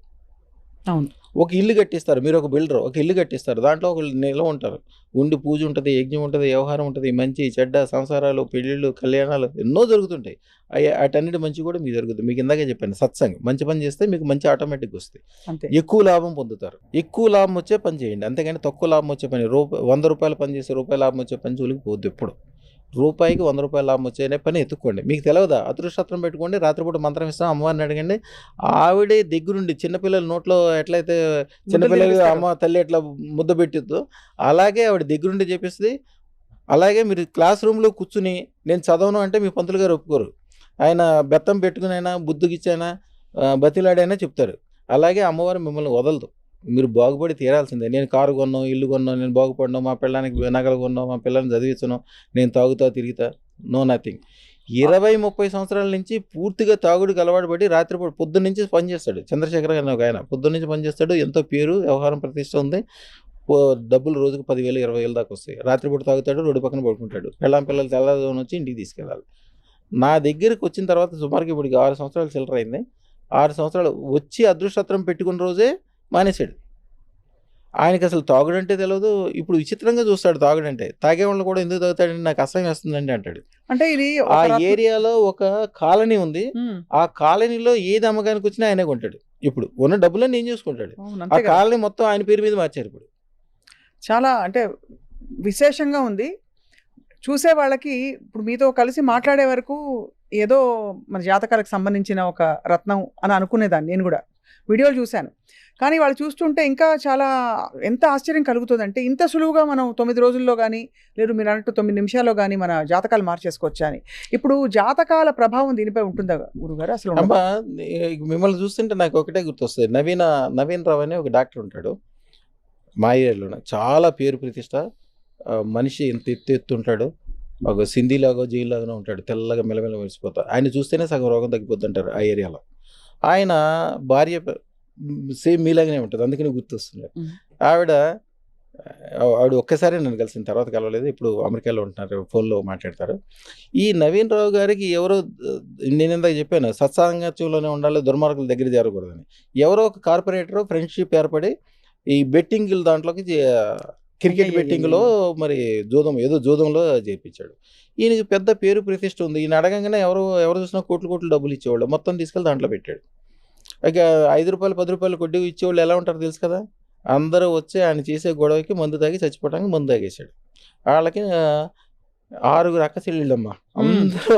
అవును. ఒక ఇల్లు కట్టిస్తారు, మీరు ఒక బిల్డర్, ఒక ఇల్లు కట్టిస్తారు, దాంట్లో ఒక నిల్వ ఉంటారు, ఉండి పూజ ఉంటుంది, యజ్ఞం ఉంటుంది, వ్యవహారం ఉంటుంది, మంచి చెడ్డ సంసారాలు, పెళ్ళిళ్ళు, కళ్యాణాలు ఎన్నో జరుగుతుంటాయి. వాటన్నిటి మంచి కూడా మీకు జరుగుతుంది. మీకు ఇందాకే చెప్పాను, సత్సంగం. మంచి పని చేస్తే మీకు మంచి ఆటోమేటిక్గా వస్తాయి, ఎక్కువ లాభం పొందుతారు. ఎక్కువ లాభం వచ్చే పని చేయండి, అంతేగాని తక్కువ లాభం వచ్చే పని 100 రూపాయలు పని చేసి రూపాయి లాభం వచ్చే పని జోలికి పోద్దు. ఎప్పుడు రూపాయికి 100 రూపాయలు లాభం వచ్చే పని ఎత్తుక్కోండి. మీకు తెలియదా? అదృష్టం పెట్టుకోండి, రాత్రిపూట మంత్రం ఇస్తాం, అమ్మవారిని అడగండి. ఆవిడే దగ్గరుండి చిన్నపిల్లల నోట్లో ఎట్లయితే చిన్నపిల్లలు అమ్మ తల్లి ఎట్లా ముద్ద పెట్టిద్దో అలాగే ఆవిడ దగ్గరుండి చెప్పిస్తుంది. అలాగే మీరు క్లాస్ రూమ్లో కూర్చుని నేను చదవను అంటే మీ పంతులు గారు ఒప్పుకోరు. ఆయన బెత్తం పెట్టుకునైనా బుద్ధికిచ్చైనా బతిలాడైనా చెప్తారు. అలాగే అమ్మవారు మిమ్మల్ని వదలదు, మీరు బాగుపడి తీరాల్సిందే. నేను కారు కొన్నాం, ఇల్లు కొన్నాం, నేను బాగుపడినాం, మా పిల్లానికి నగలు కొన్నాం, మా పిల్లల్ని చదివించను, నేను తాగుతా తిరుగుతా, నో నథింగ్. 20-30 సంవత్సరాల నుంచి పూర్తిగా తాగుడికి అలవాటు పడి రాత్రిపూట పొద్దున్న నుంచి పనిచేస్తాడు. చంద్రశేఖర్ గారు ఒక ఆయన పొద్దున్న నుంచి పనిచేస్తాడు, ఎంతో పేరు వ్యవహారం ప్రతిష్ట ఉంది, డబ్బులు రోజుకు 10,000 20,000 దాకా వస్తాయి. రాత్రిపూట తాగుతాడు, రోడ్డు పక్కన పడుకుంటాడు, పిల్లలు తెల్లదోని వచ్చి ఇంటికి తీసుకెళ్ళాలి. నా దగ్గరికి వచ్చిన తర్వాత సుమారుగా ఇప్పుడు 6 సంవత్సరాలు చిల్లర అయింది. 6 సంవత్సరాలు వచ్చి అదృష్టత్రం పెట్టుకున్న రోజే మానేశాడు. ఆయనకి అసలు తాగుడంటే తెలియదు. ఇప్పుడు విచిత్రంగా చూస్తాడు తాగుడంటే. తాగేవాళ్ళు కూడా ఎందుకు తాగుతాడండి, నాకు అసహ్యం వేస్తుందండి అంటాడు. అంటే ఇది ఆ ఏరియాలో ఒక కాలనీ ఉంది, ఆ కాలనీలో ఏది అమ్మకానికి వచ్చినా ఆయనే కొంటాడు. ఇప్పుడు ఉన్న డబ్బులన్నీ ఏం చూసుకుంటాడు. ఆ కాలనీ మొత్తం ఆయన పేరు మీద మార్చారు. ఇప్పుడు చాలా అంటే విశేషంగా ఉంది చూసే వాళ్ళకి. ఇప్పుడు మీతో కలిసి మాట్లాడే వరకు ఏదో మన జాతకాలకు సంబంధించిన ఒక రత్నం అని అనుకునేదాన్ని నేను కూడా. వీడియోలు చూశాను. కానీ వాళ్ళు చూస్తుంటే ఇంకా చాలా ఎంత ఆశ్చర్యం కలుగుతుందంటే, ఇంత సులువుగా మనం 9 రోజుల్లో గానీ, లేదు మీరన్నట్టు 9 నిమిషాల్లో గానీ మన జాతకాలు మార్చేసుకోవచ్చా అని. ఇప్పుడు జాతకాల ప్రభావం దీనిపై ఉంటుందా గురుగారు అసలు? అమ్మా, మిమ్మల్ని చూస్తుంటే నాకు ఒకటే గుర్తొస్తుంది. నవీన్ రావు అని ఒక డాక్టర్ ఉంటాడు మా ఏరియాలోనే. చాలా పేరు ప్రతిష్ట. మనిషి ఇంత ఎత్తుంటాడు. ఒక సింధీలాగో జైల్లాగానే ఉంటాడు. తెల్లగా మెల్లమెల్ల మెరిసిపోతాడు. ఆయన చూస్తేనే సగం రోగం తగ్గిపోద్ది అంటారు ఆ ఏరియాలో. ఆయన భార్య సేమ్ మీలాగానే ఉంటుంది, అందుకని గుర్తొస్తుంది. ఆవిడ ఒక్కసారి నన్ను కలిసిన, తర్వాత కలవలేదు. ఇప్పుడు అమెరికాలో ఉంటున్నారు, ఫోన్లో మాట్లాడతారు. ఈ నవీన్ రావు గారికి ఎవరో, నేను ఇందాక చెప్పాను సత్సాంగత్యంలోనే ఉండాలి, దుర్మార్గుల దగ్గర చేరకూడదని. ఎవరో ఒక కార్పొరేటర్ ఫ్రెండ్షిప్ ఏర్పడి ఈ బెట్టింగ్ దాంట్లోకి క్రికెట్ బెట్టింగ్లో మరి జూదంలో చేర్పించాడు. ఈయనకి పెద్ద పేరు ప్రతిష్ట ఉంది. ఈయన అడగంగానే ఎవరు చూసినా కోట్లు డబ్బులు ఇచ్చేవాళ్ళు. మొత్తం తీసుకెళ్ళి దాంట్లో పెట్టాడు. ఇక 5 రూపాయలు 10 రూపాయలు కొద్ది ఇచ్చేవాళ్ళు ఎలా ఉంటారు తెలుసు కదా. అందరూ వచ్చి ఆయన చేసే గొడవకి మందు తాగి చచ్చిపోవడానికి మందు తాగేశాడు. వాళ్ళకి 6 అక్క చెల్లెళ్ళమ్మా. అందరూ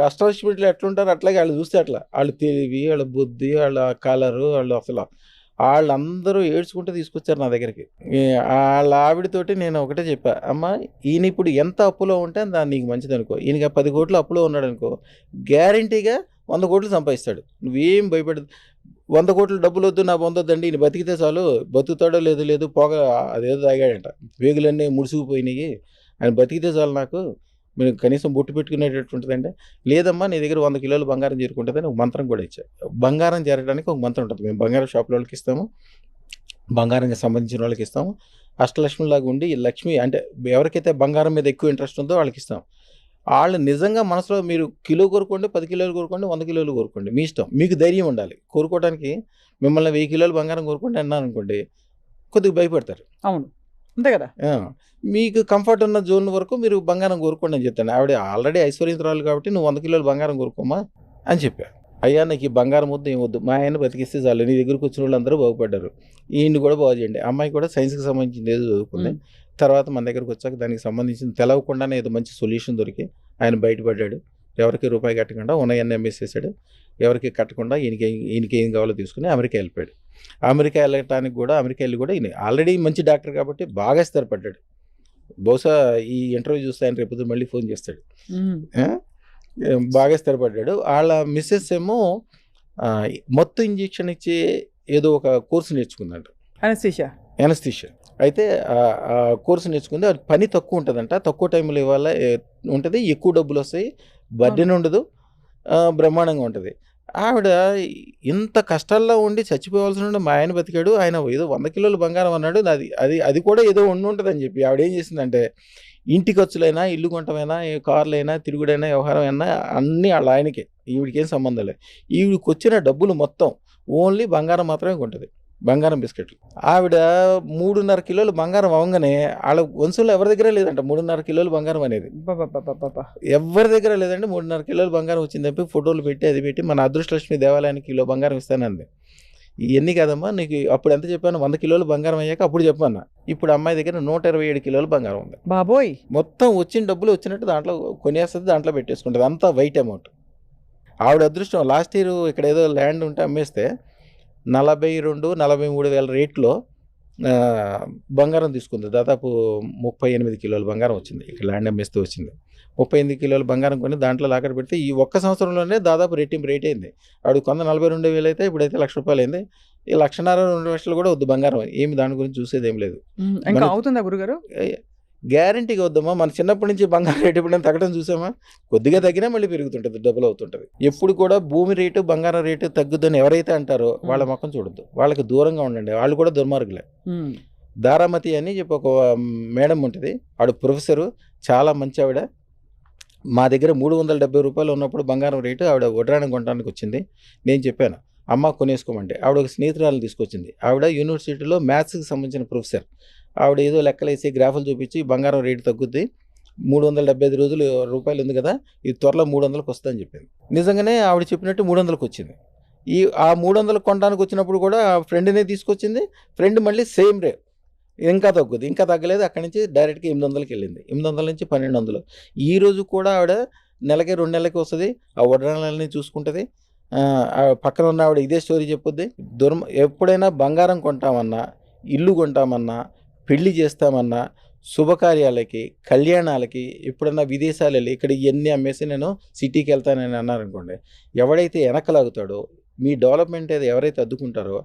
అష్టాదశమిలో ఎట్లుంటారు అట్లాగే వాళ్ళు చూస్తే అట్లా. వాళ్ళు తెలివి, వాళ్ళ బుద్ధి, వాళ్ళ కలరు, వాళ్ళందరూ ఏడ్చుకుంటూ తీసుకొచ్చారు నా దగ్గరికి. వాళ్ళ ఆవిడతోటి నేను ఒకటే చెప్పా, అమ్మ ఈయన ఇప్పుడు ఎంత అప్పులో ఉంటే దాన్ని నీకు మంచిది అనుకో. ఈయనకి 10 కోట్లు అప్పులో ఉన్నాడు అనుకో, గ్యారంటీగా 100 కోట్లు సంపాదిస్తాడు. నువ్వేం భయపడదు. 100 కోట్లు డబ్బులు వద్దు, నా పొందొద్దండి, ఈయన బతికితే చాలు. బతుకుతాడో లేదు పొగ అదేదో తాగాడంట, వేగులన్నీ ముడుసుకుపోయినాయి, ఆయన బతికితే చాలు, నాకు మీరు కనీసం బొట్టు పెట్టుకునేటట్టు ఉంటుందంటే, లేదమ్మా నీ దగ్గర 100 కిలోలు బంగారం చేరుకుంటుందని ఒక మంత్రం కూడా ఇచ్చారు. బంగారం చేరడానికి ఒక మంత్రం ఉంటుంది. మేము బంగారం షాపుల వాళ్ళకి ఇస్తాము, బంగారానికి సంబంధించిన వాళ్ళకి ఇస్తాము. అష్టలక్ష్మిలాగా ఉండి లక్ష్మి అంటే ఎవరికైతే బంగారం మీద ఎక్కువ ఇంట్రెస్ట్ ఉందో వాళ్ళకి ఇస్తాం. వాళ్ళు నిజంగా మనసులో మీరు కిలో కోరుకోండి, 10 కిలోలు కోరుకోండి, 100 కిలోలు కోరుకోండి, మీ ఇష్టం. మీకు ధైర్యం ఉండాలి కోరుకోవడానికి. మిమ్మల్ని 1000 కిలోలు బంగారం కోరుకోండి అన్నాను అనుకోండి, కొద్దిగా భయపడతారు. అవును, అంతే కదా. మీకు కంఫర్ట్ ఉన్న జోన్ వరకు మీరు బంగారం కోరుకోండి అని చెప్తాను. ఆవిడ ఆల్రెడీ ఐశ్వర్యవంతురాలు కాబట్టి నువ్వు 100 కిలోలు బంగారం కోరుకోమా అని చెప్పా. అయ్యా నాకు ఈ బంగారం వద్దు, ఏం వద్దు, మా ఆయన బతికిస్తే చాలు, నీ దగ్గరకు వచ్చిన వాళ్ళు అందరూ బాగుపడ్డారు, ఈయన్ని కూడా బాగు చేయండి. అమ్మాయి కూడా సైన్స్కి సంబంధించింది ఏదో చదువుకుంది. తర్వాత మన దగ్గరకు వచ్చాక దానికి సంబంధించిన తెలవకుండానే ఏదో మంచి సొల్యూషన్ దొరికి ఆయన బయటపడ్డాడు. ఎవరికి రూపాయి కట్టకుండా ఉన్నాయన్నీ అమ్మేసేసాడు. ఎవరికి కట్టకుండా ఈయనకి ఏం కావాలో తీసుకుని అమెరికా వెళ్ళిపోయాడు. అమెరికా వెళ్ళటానికి కూడా ఈయన ఆల్రెడీ మంచి డాక్టర్ కాబట్టి బాగా స్థిరపడ్డాడు. బహుశా ఈ ఇంటర్వ్యూ చూస్తే ఆయన రేపు మళ్ళీ ఫోన్ చేస్తాడు. బాగా స్థిరపడ్డాడు. వాళ్ళ మిస్సెస్ ఏమో మొత్తం ఇంజెక్షన్ ఇచ్చి ఏదో ఒక కోర్సు నేర్చుకుందంట, ఎనస్థీషియా. అయితే ఆ కోర్సు నేర్చుకుంది. అది పని తక్కువ ఉంటుందంట, తక్కువ టైంలో ఇవాళ ఉంటుంది, ఎక్కువ డబ్బులు వస్తాయి, బర్డెన్ ఉండదు, బ్రహ్మాండంగా ఉంటుంది. ఆవిడ ఇంత కష్టాల్లో ఉండి చచ్చిపోవాల్సి ఉండి మా ఆయన బతికాడు, ఆయన ఏదో 100 కిలోలు బంగారం అన్నాడు, అది కూడా ఏదో ఉంటుందని చెప్పి ఆవిడ ఏం చేసిందంటే, ఇంటి ఖర్చులైనా, ఇల్లు కొనటమైనా, కార్లైనా, తిరుగుడైనా, వ్యవహారం అయినా అన్నీ వాళ్ళ ఆయనకే, ఈవిడికేం సంబంధం లేదు. ఈవిడికి వచ్చిన డబ్బులు మొత్తం ఓన్లీ బంగారం మాత్రమే కొంటుంది, బంగారం బిస్కెట్లు. ఆవిడ 3.5 కిలోలు బంగారం అవ్వగానే వాళ్ళ వంశంలో ఎవరి దగ్గర లేదంట 3.5 కిలోలు బంగారం అనేది. ఎవరి దగ్గర లేదంటే 3.5 కిలోలు బంగారం వచ్చింది చెప్పి ఫోటోలు పెట్టి అది పెట్టి మన అదృష్టలక్ష్మి దేవాలయానికి కిలో బంగారం ఇస్తానంది. ఇవన్నీ కాదమ్మా, నీకు అప్పుడు ఎంత చెప్పాను, 100 కిలోలు బంగారం అయ్యాక అప్పుడు చెప్పాను. ఇప్పుడు అమ్మాయి దగ్గర 127 కిలోలు బంగారం ఉంది. బాబోయ్, మొత్తం వచ్చిన డబ్బులు వచ్చినట్టు దాంట్లో కొనేస్తుంది, దాంట్లో పెట్టేసుకుంటుంది, అంతా వైట్ అమౌంట్. ఆవిడ అదృష్టం, లాస్ట్ ఇయర్ ఇక్కడ ఏదో ల్యాండ్ ఉంటే అమ్మేస్తే 42-43 వేల రేట్లో బంగారం తీసుకుంది. దాదాపు 38 కిలోల బంగారం వచ్చింది. ఇక్కడ ల్యాండ్ అమ్మేస్తే వచ్చింది. 38 కిలోల బంగారం కొని దాంట్లో లాకర్ పెడితే ఈ ఒక్క సంవత్సరంలోనే దాదాపు రెట్టింపు రేట్ అయింది. ఆవిడ కొంత 42,000 అయితే ఇప్పుడైతే ₹1,00,000 అయింది. ఈ 1,50,000-2,00,000 కూడా వద్దు బంగారం, ఏమి దాని గురించి చూసేది ఏం లేదు. అవుతుందా గురుగారు? గ్యారంటీగా వద్దమ్మా. మన చిన్నప్పటి నుంచి బంగారం రేటు ఎప్పుడైనా తగ్గడం చూసామా? కొద్దిగా తగ్గినా మళ్ళీ పెరుగుతుంటుంది, డబుల్ అవుతుంటుంది. ఎప్పుడు కూడా భూమి రేటు బంగారం రేటు తగ్గుద్దని ఎవరైతే అంటారో వాళ్ళ మొక్కం చూడొద్దు, వాళ్ళకి దూరంగా ఉండండి, వాళ్ళు కూడా దుర్మార్గులే. దారామతి అని చెప్పి ఒక మేడం ఉంటుంది, ఆవిడ ప్రొఫెసరు, చాలా మంచి ఆవిడ. మా దగ్గర ₹370 ఉన్నప్పుడు బంగారం రేటు ఆవిడ వడ్రాణం కొనడానికి వచ్చింది. నేను చెప్పాను అమ్మ కొనేసుకోమంటే, ఆవిడ ఒక స్నేహితురాలను తీసుకొచ్చింది. ఆవిడ యూనివర్సిటీలో మ్యాథ్స్కి సంబంధించిన ప్రొఫెసర్. ఆవిడ ఏదో లెక్కలేసి గ్రాఫులు చూపించి బంగారం రేటు తగ్గుద్ది, 375 రూపాయలు ఉంది కదా, ఇది త్వరలో 300కి వస్తుందని చెప్పింది. నిజంగానే ఆవిడ చెప్పినట్టు 300కి వచ్చింది. ఆ 300 కొనడానికి వచ్చినప్పుడు కూడా ఫ్రెండ్నే తీసుకొచ్చింది. ఫ్రెండ్ మళ్ళీ సేమ్ రేట్, ఇంకా తగ్గుద్ది, ఇంకా తగ్గలేదు. అక్కడి నుంచి డైరెక్ట్గా 800కి వెళ్ళింది. 800 నుంచి 1200. ఈ రోజు కూడా ఆవిడ నెలకి 2 నెలలకి వస్తుంది, ఆ వడ్రాణాలని చూసుకుంటుంది. ఆ పక్కన ఉన్న ఆవిడ ఇదే స్టోరీ చెప్పుద్ది. ఎప్పుడైనా బంగారం కొంటామన్నా, ఇల్లు కొంటామన్నా, పెళ్లి చేస్తామన్నా, శుభకార్యాలకి, కళ్యాణాలకి ఎప్పుడన్నా విదేశాలు వెళ్ళి ఇక్కడ ఇవన్నీ అమ్మేసి నేను సిటీకి వెళ్తానని అన్నారనుకోండి, ఎవడైతే వెనకలాగుతాడో, మీ డెవలప్మెంట్ ఏదో ఎవరైతే అడ్డుకుంటారో,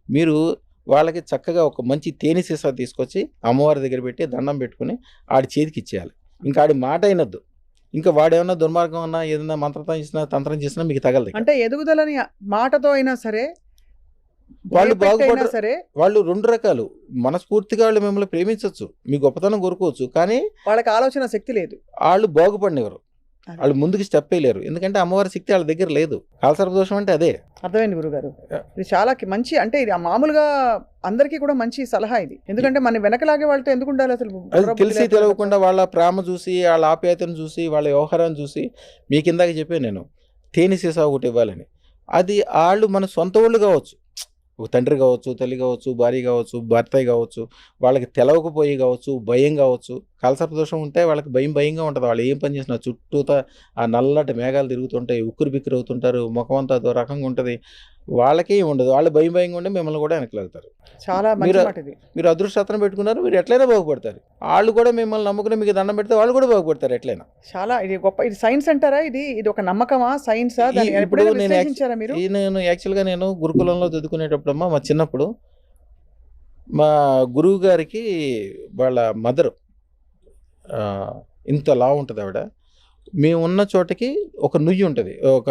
మీరు వాళ్ళకి చక్కగా ఒక మంచి తేనె సీసా తీసుకొచ్చి అమ్మవారి దగ్గర పెట్టి దండం పెట్టుకుని ఆడి చేతికి ఇచ్చేయాలి. ఇంకా ఆడి మాట అయినద్దు. ఇంకా వాడేమన్నా దుర్మార్గం అన్నా ఏదైనా మంత్రం చేసినా తంత్రం చేసినా మీకు తగలదు. అంటే ఎదుగుదలని మాటతో అయినా సరే, వాళ్ళు భయపెట్టైనా బాగుపడరు. సరే, వాళ్ళు 2 రకాలు. మనస్ఫూర్తిగా వాళ్ళు మిమ్మల్ని ప్రేమించవచ్చు, మీ గొప్పతనం కోరుకోవచ్చు, కానీ వాళ్ళకి ఆలోచన శక్తి లేదు. వాళ్ళు బాగుపడినవారు, అది. వాళ్ళు ముందుకు స్టెప్ వేయలేరు. ఎందుకంటే అమ్మవారి శక్తి వాళ్ళ దగ్గర లేదు. కాలసర్పదోషం అంటే అదే. అర్థమైంది గురుగారు. ఇది చాలా మంచి, అంటే ఇది మామూలుగా అందరికీ కూడా మంచి సలహా ఇది. ఎందుకంటే మన వెనకలాగే వాళ్ళతో ఎందుకు ఉండాలి అసలు? అది తెలిసి తెలియకుండా వాళ్ళ ప్రేమ చూసి, వాళ్ళ ఆప్యాయతను చూసి, వాళ్ళ వ్యవహారాన్ని చూసి, మీకు ఇందాక చెప్పాను నేను తేనె సీసా ఒకటి ఇవ్వాలని. అది వాళ్ళు మన సొంత వాళ్ళు కావచ్చు, ఒక తండ్రి కావచ్చు, తల్లి కావచ్చు, భార్య కావచ్చు, భర్త కావచ్చు, వాళ్ళకి తెలవకపోయి కావచ్చు, భయం కావచ్చు. కాలసర్పదోషం ఉంటే వాళ్ళకి భయంగా ఉంటుంది. వాళ్ళు ఏం పని చేసినా చుట్టూతా ఆ నల్లటి మేఘాలు తిరుగుతుంటాయి, ఉక్కిరి బిక్కిరి అవుతుంటారు, ముఖం అంతా అదో రకంగా ఉంటుంది. వాళ్ళకి ఉండదు. వాళ్ళు భయంగా ఉండి మిమ్మల్ని కూడా వెనకలాగుతారు. చాలా మంచి మాట ఇది. మీరు అదృష్టం పెట్టుకున్నారు, మీరు ఎట్లయినా బాగుపడతారు. వాళ్ళు కూడా మిమ్మల్ని నమ్ముకుని మీకు దండం పెడితే వాళ్ళు కూడా బాగుపడతారు ఎట్లయినా. చాలా ఇది గొప్ప. ఇది సైన్స్ అంటారా? ఇది ఒక నమ్మకమా, సైన్సా? ఇప్పుడు మీరు నేను యాక్చువల్గా నేను గురుకులంలో చదువుకునేటప్పుడమ్మా, మా చిన్నప్పుడు మా గురువు గారికి వాళ్ళ మదర్ ఇంత లావు ఉంటుంది ఆవిడ. మేము ఉన్న చోటకి ఒక నుయ్యి ఉంటుంది, ఒక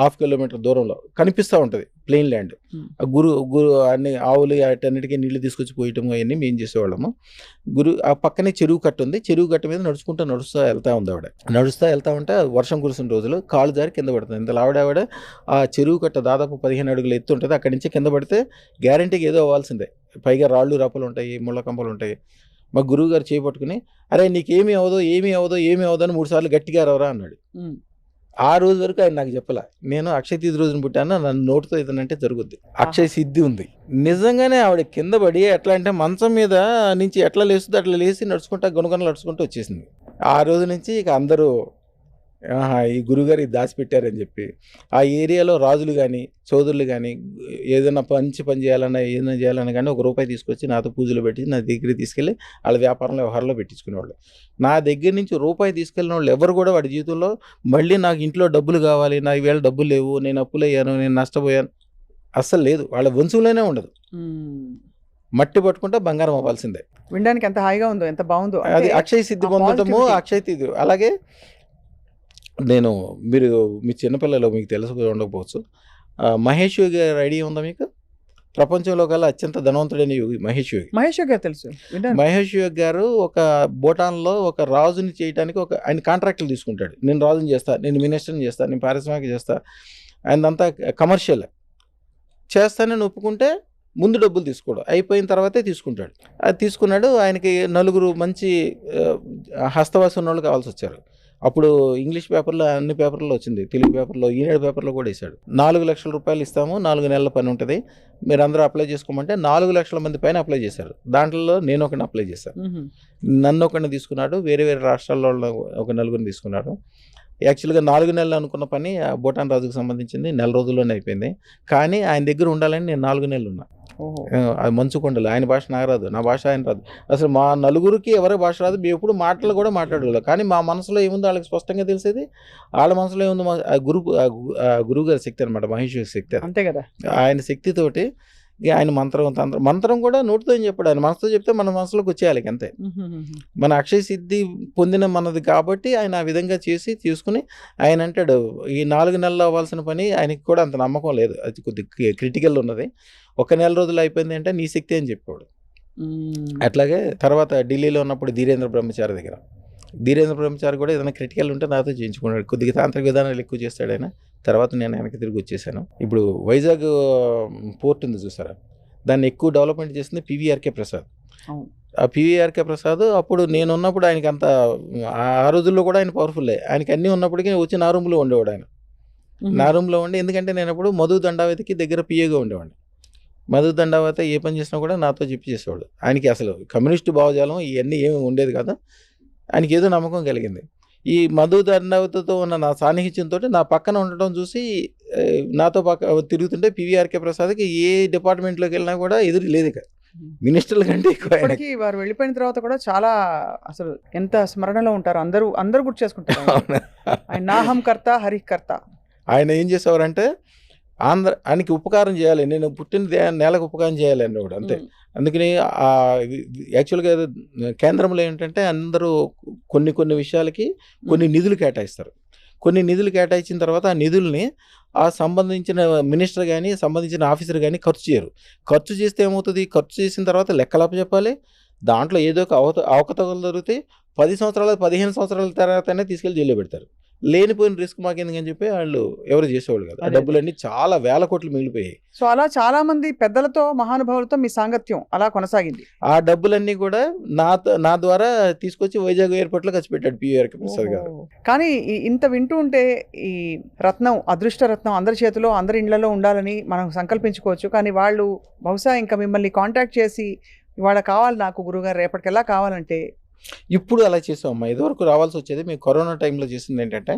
1/2 కిలోమీటర్ దూరంలో కనిపిస్తూ ఉంటుంది ప్లెయిన్ ల్యాండ్. గురు అన్ని ఆవులు అటన్నిటికీ నీళ్లు తీసుకొచ్చి పోయటం అవన్నీ మేము చేసేవాళ్ళము. ఆ పక్కనే చెరువు కట్ట ఉంది. చెరువు కట్ట మీద నడుస్తూ వెళ్తూ ఉంది ఆవిడ. నడుస్తూ వెళ్తూ ఉంటే వర్షం కురిసిన రోజులు కాలు జారి కింద పడుతుంది. ఇంత ఆవిడ ఆ చెరువు కట్ట దాదాపు 15 అడుగులు ఎత్తు ఉంటుంది. అక్కడి నుంచి కింద పడితే గ్యారంటీకి ఏదో అవ్వాల్సిందే. పైగా రాళ్ళు రప్పలు ఉంటాయి, ముళ్ళ కంపలు ఉంటాయి. మా గురువు గారు చేపట్టుకుని, అరే నీకేమీ అవ్వదో అని 3 సార్లు గట్టిగా రవరా అన్నాడు. ఆ రోజు వరకు ఆయన నాకు చెప్పలే. నేను అక్షయ తిథి రోజున పుట్టాను, నన్ను నోటితో ఏదనంటే జరుగుద్ది. అక్షయ సిద్ధి ఉంది. నిజంగానే ఆవిడ కింద పడి ఎట్లా అంటే మంచం మీద నుంచి ఎట్లా లేస్తుందో అట్లా లేచి గుణగొనలు నడుచుకుంటూ వచ్చేసింది. ఆ రోజు నుంచి ఇక అందరూ ఈ గురుగారు ఇది దాచిపెట్టారని చెప్పి, ఆ ఏరియాలో రాజులు కానీ చౌదరులు కానీ ఏదైనా పని చేయాలన్నా ఏదైనా చేయాలన్నా కానీ ₹1 తీసుకొచ్చి నాతో పూజలు పెట్టి నా దగ్గర తీసుకెళ్ళి వాళ్ళ వ్యవహారంలో పెట్టించుకునేవాళ్ళు. నా దగ్గర నుంచి ₹1 తీసుకెళ్ళిన వాళ్ళు ఎవరు కూడా వాడి జీవితంలో మళ్ళీ నాకు ఇంట్లో డబ్బులు కావాలి, నాకు ఈవేళ డబ్బులు లేవు, నేను అప్పులయ్యాను, నేను నష్టపోయాను అస్సలు లేదు. వాళ్ళ వంశంలోనే ఉండదు. మట్టి పట్టుకుంటే బంగారం అవ్వాల్సిందే. వినడానికి ఎంత హాయిగా ఉందో, ఎంత బాగుందో. అది అక్షయ సిద్ధి పొందటము, అక్షయ తిథి. అలాగే నేను మీ చిన్నపిల్లలు మీకు తెలుసు ఉండకపోవచ్చు, మహేష్ యోగి గారి ఐడియా ఉందా మీకు? ప్రపంచంలో కల్లా అత్యంత ధనవంతుడైన యోగి మహేష్ యోగి గారు తెలుసు. మహేష్ యోగి గారు ఒక భూటాన్లో ఒక రాజుని చేయడానికి ఆయన కాంట్రాక్టులు తీసుకుంటాడు. నేను రాజుని చేస్తా, నేను మినిస్టర్ని చేస్తా, నేను పారిశ్రామిక చేస్తా, ఆయనంతా కమర్షియల్ చేస్తానని ఒప్పుకుంటే ముందు డబ్బులు తీసుకోవడం అయిపోయిన తర్వాతే తీసుకుంటాడు. అది తీసుకున్నాడు. ఆయనకి 4 మంచి హస్తవాసి ఉన్నోళ్ళు కావాల్సి వచ్చారు. అప్పుడు ఇంగ్లీష్ పేపర్లో అన్ని పేపర్లో వచ్చింది, తెలుగు పేపర్లో, ఈనాడు పేపర్లో కూడా వేశాడు. 4 లక్షల రూపాయలు ఇస్తాము, 4 నెలల పని ఉంటుంది, మీరు అందరూ అప్లై చేసుకోమంటే 4 లక్షల మంది పైన అప్లై చేశారు. దాంట్లో నేను ఒకరిని అప్లై చేశాను. నన్ను ఒకరిని తీసుకున్నాడు, వేరే రాష్ట్రాల్లో ఒక 4గురిని తీసుకున్నాడు. యాక్చువల్గా 4 నెలలు అనుకున్న పని భూటాన్ రాజుకు సంబంధించింది 4 రోజుల్లోనే అయిపోయింది. కానీ ఆయన దగ్గర ఉండాలని నేను 4 నెలలు ఉన్నా. అది మంచుకొండలు. ఆయన భాష నాకు రాదు, నా భాష ఆయన రాదు. అసలు మా నలుగురికి ఎవరి భాష రాదు, మేము ఎప్పుడు మాటలు కూడా మాట్లాడగలం. కానీ మా మనసులో ఏముందో వాళ్ళకి స్పష్టంగా తెలిసేది. వాళ్ళ మనసులో ఏముందో గురువు గారి శక్తి అనమాట, మహేశ్వరి శక్తి. అంతే కదా. ఆయన శక్తితోటి ఆయన మంత్రం కూడా నోటితో ఏం చెప్పాడు, ఆయన మనసుతో చెప్తే మన మనసులోకి వచ్చేయాలి అంతే. మన అక్షయ సిద్ధి పొందిన మనది కాబట్టి ఆయన ఆ విధంగా తీసుకుని ఆయన అంటాడు, ఈ 4 నెలలు అవ్వాల్సిన పని ఆయనకి కూడా అంత నమ్మకం లేదు, అది కొద్దిగా క్రిటికల్ ఉన్నది. 1 నెల రోజులు అయిపోయింది అంటే నీ శక్తి అని చెప్పాడు. అట్లాగే తర్వాత ఢిల్లీలో ఉన్నప్పుడు ధీరేంద్ర బ్రహ్మచారి కూడా ఏదైనా క్రిటికల్ ఉంటే నాతో చేయించుకున్నాడు. కొద్దిగా తాంత్రిక విధానాలు ఎక్కువ చేస్తాడు ఆయన. తర్వాత నేను వెనక్కి తిరిగి వచ్చేసాను. ఇప్పుడు వైజాగ్ పోర్ట్ ఉంది చూసారా, దాన్ని ఎక్కువ డెవలప్మెంట్ చేసింది పివిఆర్కే ప్రసాద్. ఆ పివిఆర్కే ప్రసాద్ అప్పుడు నేను ఉన్నప్పుడు ఆయనకి అంత, ఆ రోజుల్లో కూడా ఆయన పవర్ఫుల్లే. ఆయనకి అన్నీ ఉన్నప్పటికీ వచ్చి నా రూమ్లో ఉండేవాడు. ఆయన నా రూమ్లో ఉండి, ఎందుకంటే నేను అప్పుడు మధు దండావతికి దగ్గర పిఏగా ఉండేవాడిని. మధు దండావతి ఏ పని చేసినా కూడా నాతో చెప్పి చేసేవాడు. ఆయనకి అసలు కమ్యూనిస్టు భావజాలం ఇవన్నీ ఏమి ఉండేది కాదు. ఆయనకి ఏదో నమ్మకం కలిగింది. ఈ మధు దండావతితో ఉన్న నా సాన్నిహిత్యంతో నా పక్కన ఉండటం చూసి నాతో తిరుగుతుంటే పివిఆర్కే ప్రసాద్కి ఏ డిపార్ట్మెంట్లోకి వెళ్ళినా కూడా ఎదురు లేదు ఇక, మినిస్టర్ల కంటే ఎక్కువ ఆయనకి. ఇప్పటికీ వారు వెళ్ళిపోయిన తర్వాత కూడా చాలా అసలు ఎంత స్మరణలో ఉంటారు, అందరూ గుర్తు చేసుకుంటారు ఆయన నాహం కర్త హరికర్త. ఆయన ఏం చేసేవారంటే ఆయనకి ఉపకారం చేయాలి, నేను పుట్టిన నేలకు ఉపకారం చేయాలి అన్నవాడు అంతే. అందుకని యాక్చువల్గా కేంద్రంలో ఏంటంటే అందరూ కొన్ని విషయాలకి కొన్ని నిధులు కేటాయిస్తారు. కొన్ని నిధులు కేటాయించిన తర్వాత ఆ నిధుల్ని ఆ సంబంధించిన మినిస్టర్ కానీ సంబంధించిన ఆఫీసర్ కానీ ఖర్చు చేయరు. ఖర్చు చేస్తే ఏమవుతుంది, ఖర్చు చేసిన తర్వాత లెక్కలప్ప చెప్పాలి, దాంట్లో ఏదో ఒక అవకతవకలు జరుగుతాయి. 10 సంవత్సరాలు 15 సంవత్సరాల తర్వాతనే తీసుకెళ్ళి జైల్లో పెడతారు. లేనిపోయిన రిస్క్ మాకెందుకని చెప్పి వాళ్ళు ఎవరు చేసేవాళ్ళు కాదు. ఆ డబ్బులన్నీ చాలా వేల కోట్లు మిగిలిపోయాయి. సో అలా చాలా మంది పెద్దలతో మహానుభావులతో మీ సాంగత్యం అలా కొనసాగింది. ఆ డబ్బులన్నీ కూడా నా ద్వారా తీసుకొచ్చి వైజాగ్ ఎయిర్పోర్ట్లో ఖర్చు పెట్టాడు పివిఆర్కే ప్రసాద్ గారు. కానీ ఇంత వింటూ ఉంటే ఈ రత్నం, అదృష్ట రత్నం అందరి చేతిలో అందరి ఇళ్లలో ఉండాలని మనం సంకల్పించుకోవచ్చు. కానీ వాళ్ళు బహుశా ఇంకా మిమ్మల్ని కాంటాక్ట్ చేసి ఇవాళ కావాలి నాకు గురుగారు రేపటికెలా కావాలంటే ఇప్పుడు అలా చేసామమ్మా. ఇదివరకు రావాల్సి వచ్చేది. మేము కరోనా టైంలో చేసింది ఏంటంటే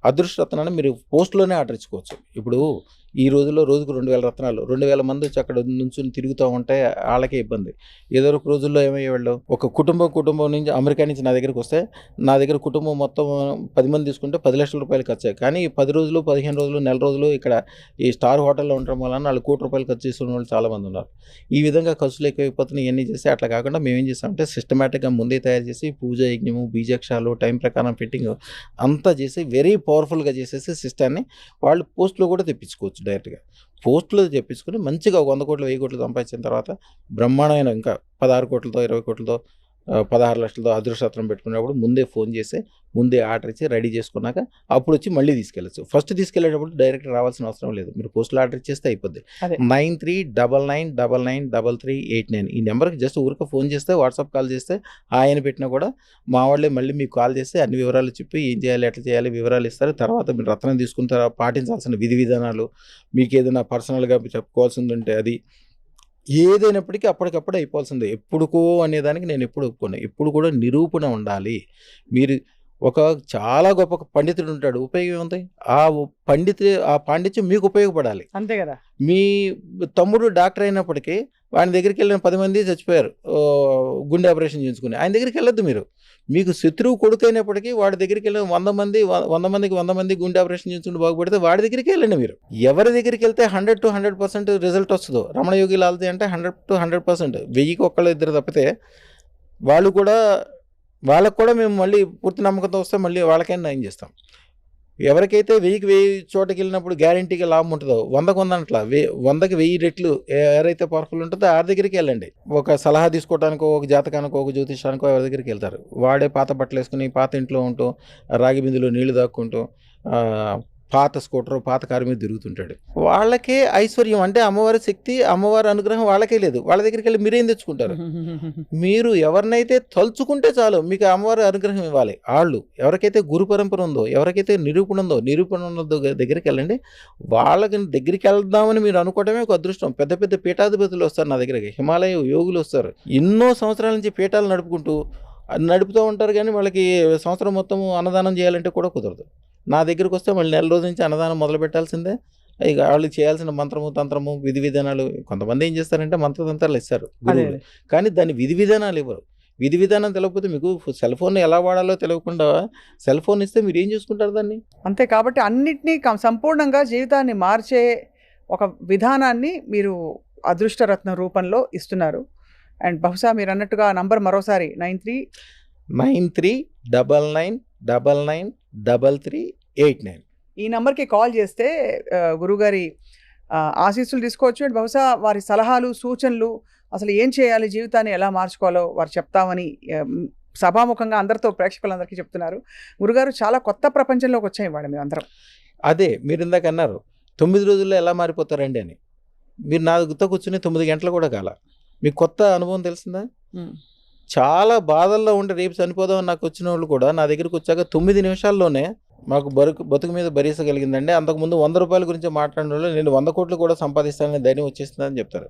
అదృష్ట రత్నాన్ని మీరు పోస్ట్లోనే ఆర్డర్ ఇచ్చుకోవచ్చు. ఇప్పుడు ఈ రోజుల్లో రోజుకు 2000 రత్నాలు, 2000 మంది వచ్చి అక్కడ నుంచి తిరుగుతూ ఉంటే వాళ్ళకే ఇబ్బంది. ఏదో ఒక రోజుల్లో ఏమయ్యేవాళ్ళు, ఒక కుటుంబం నుంచి అమెరికా నుంచి నా దగ్గరికి వస్తే నా దగ్గర కుటుంబం మొత్తం 10 మంది తీసుకుంటే 10 లక్షల రూపాయలు ఖర్చు. కానీ 10 రోజులు 15 రోజులు నెల రోజులు ఇక్కడ ఈ స్టార్ హోటల్లో ఉండడం వలన వాళ్ళు ₹1,00,00,000 ఖర్చు చేస్తున్న వాళ్ళు చాలామంది ఉన్నారు. ఈ విధంగా ఖర్చులు ఎక్కువైపోతున్నాయి. ఇవన్నీ చేసి అట్లా కాకుండా మేమేం చేస్తామంటే సిస్టమేటిక్గా ముందే తయారు చేసి పూజ యజ్ఞము బీజక్షాలు టైం ప్రకారం ఫిట్టింగ్ అంతా చేసి వెరీ పవర్ఫుల్గా చేసేసి సిస్టాన్ని వాళ్ళు పోస్ట్లో కూడా తెప్పించుకోవచ్చు. డైరెక్ట్గా పోస్టులో తెప్పించుకొని మంచిగా 100 కోట్లు 1000 కోట్లు సంపాదించిన తర్వాత బ్రహ్మాండమైన ఇంకా 16 కోట్లతో 20 కోట్లతో 16 లక్షలతో అదృష్టరత్నం పెట్టుకునేటప్పుడు ముందే ఫోన్ చేసి ముందే ఆర్డర్ ఇచ్చి రెడీ చేసుకున్నాక అప్పుడు వచ్చి మళ్ళీ తీసుకెళ్ళచ్చు. ఫస్ట్ తీసుకెళ్ళేటప్పుడు డైరెక్ట్ రావాల్సిన అవసరం లేదు. మీరు పోస్టులో ఆర్డర్ ఇచ్చేస్తే అయిపోద్ది. 9399993389 ఈ నెంబర్కి జస్ట్ ఊరికి ఫోన్ చేస్తే వాట్సాప్ కాల్ చేస్తే ఆయన పెట్టినా కూడా మా వాళ్ళే మళ్ళీ మీకు కాల్ చేస్తే అన్ని వివరాలు చెప్పి ఏం చేయాలి ఎట్లా చేయాలి వివరాలు ఇస్తారు. తర్వాత మీరు రత్నం తీసుకున్న తర్వాత పాటించాల్సిన విధి విధానాలు, మీకు ఏదైనా పర్సనల్గా చెప్పుకోవాల్సింది ఉంటే అది ఏదైనప్పటికీ అప్పటికప్పుడు అయిపోవాల్సిందే. ఎప్పుడుకో అనేదానికి నేను ఎప్పుడు ఒప్పుకోను. ఎప్పుడు కూడా నిరూపణ ఉండాలి. మీరు ఒక చాలా గొప్ప పండితుడు ఉంటాడు, ఉపయోగం ఉంది. ఆ పాండిత్యం మీకు ఉపయోగపడాలి అంతే కదా. మీ తమ్ముడు డాక్టర్ అయినప్పటికీ వాడి దగ్గరికి వెళ్ళిన 10 మంది చచ్చిపోయారు గుండె ఆపరేషన్ చేయించుకుని, ఆయన దగ్గరికి వెళ్ళొద్దు. మీకు శత్రువు కొడుకు అయినప్పటికీ వాడి దగ్గరికి వెళ్ళిన 100 మందికి 100 మంది గుండె ఆపరేషన్ చేయించుకుని బాగుపడితే వాడి దగ్గరికి వెళ్ళండి. మీరు ఎవరి దగ్గరికి వెళ్తే 100 to 100% రిజల్ట్ వస్తుందో, రమణ యోగి లాల్తే అంటే 100 to 100%, 1000కి ఒకళ్ళు ఇద్దరు తప్పితే వాళ్ళకు కూడా మేము మళ్ళీ పూర్తి నమ్మకంతో వస్తే మళ్ళీ వాళ్ళకైనా నయం చేస్తాం. ఎవరికైతే 1000కి 1000 చోటకి వెళ్ళినప్పుడు గ్యారంటీగా లాభం ఉంటుందో 100కి 100 అట్లా 100కి 1000 రెట్లు ఎవరైతే పవర్ఫుల్ ఉంటుందో ఆ దగ్గరికి వెళ్ళండి. ఒక సలహా తీసుకోవడానికో ఒక జాతకానికో ఒక జ్యోతిషానికో ఎవరి దగ్గరికి వెళ్తారు. వాడే పాత బట్టలు వేసుకుని పాత ఇంట్లో ఉంటూ రాగి బిందులో నీళ్లు దాక్కుంటూ పాత స్కూటర్ పాత కారు మీద తిరుగుతుంటాడు. వాళ్ళకే ఐశ్వర్యం అంటే అమ్మవారి శక్తి అమ్మవారి అనుగ్రహం వాళ్ళకే లేదు. వాళ్ళ దగ్గరికి వెళ్ళి మీరేం తెచ్చుకుంటారు? మీరు ఎవరినైతే తలుచుకుంటే చాలు మీకు అమ్మవారి అనుగ్రహం ఇవ్వాలి. వాళ్ళు ఎవరికైతే గురు పరంపర ఉందో, ఎవరికైతే నిరూపణ ఉన్నదో దగ్గరికి వెళ్ళండి. వాళ్ళకి దగ్గరికి వెళ్దామని మీరు అనుకోవడమే ఒక అదృష్టం. పెద్ద పెద్ద పీఠాధిపతులు వస్తారు నా దగ్గరికి, హిమాలయ యోగులు వస్తారు. ఎన్నో సంవత్సరాల నుంచి పీఠాలు నడుపుతూ ఉంటారు. కానీ వాళ్ళకి సంవత్సరం మొత్తం అన్నదానం చేయాలంటే కూడా కుదరదు. నా దగ్గరికి వస్తే మళ్ళీ నెల రోజు నుంచి అన్నదానం మొదలు పెట్టాల్సిందే. ఇక వాళ్ళు చేయాల్సిన మంత్రము తంత్రము విధి విధానాలు, కొంతమంది ఏం చేస్తారంటే మంత్రతంత్రాలు ఇస్తారు గురువులు, కానీ దాని విధి విధానాలు ఇవ్వరు. విధి విధానం తెలియకపోతే మీకు సెల్ ఫోన్ ఎలా వాడాలో తెలియకుండా సెల్ ఫోన్ ఇస్తే మీరు ఏం చూసుకుంటారు దాన్ని? అంతే. కాబట్టి అన్నిటినీ సంపూర్ణంగా జీవితాన్ని మార్చే ఒక విధానాన్ని మీరు అదృష్టరత్న రూపంలో ఇస్తున్నారు. అండ్ బహుశా మీరు అన్నట్టుగా నంబర్ మరోసారి 9399993389 ఈ నెంబర్కి కాల్ చేస్తే గురుగారి ఆశీస్సులు తీసుకోవచ్చు. అండ్ బహుశా వారి సలహాలు సూచనలు అసలు ఏం చేయాలి, జీవితాన్ని ఎలా మార్చుకోవాలో వారు చెప్తామని సభాముఖంగా అందరితో ప్రేక్షకులందరికీ చెప్తున్నారు. గురుగారు చాలా కొత్త ప్రపంచంలోకి వచ్చాయి ఇవాళ మేమందరం. అదే మీరు ఇందాక అన్నారు 9 రోజుల్లో ఎలా మారిపోతారండి అని. మీరు నా గుర్తు కూర్చుని 9 గంటలు కూడా కాల మీకు కొత్త అనుభవం తెలిసిందా? చాలా బాధల్లో ఉండి రేపు చనిపోదామని నాకు వచ్చిన వాళ్ళు కూడా నా దగ్గరికి వచ్చాక 9 నిమిషాల్లోనే మాకు బతుకు మీద భరించగలిగిందండి. అంతకుముందు 100 రూపాయల గురించి మాట్లాడినోళ్ళు నేను 100 కోట్లు కూడా సంపాదిస్తానని ధైర్యం వచ్చేస్తుందని చెప్తారు.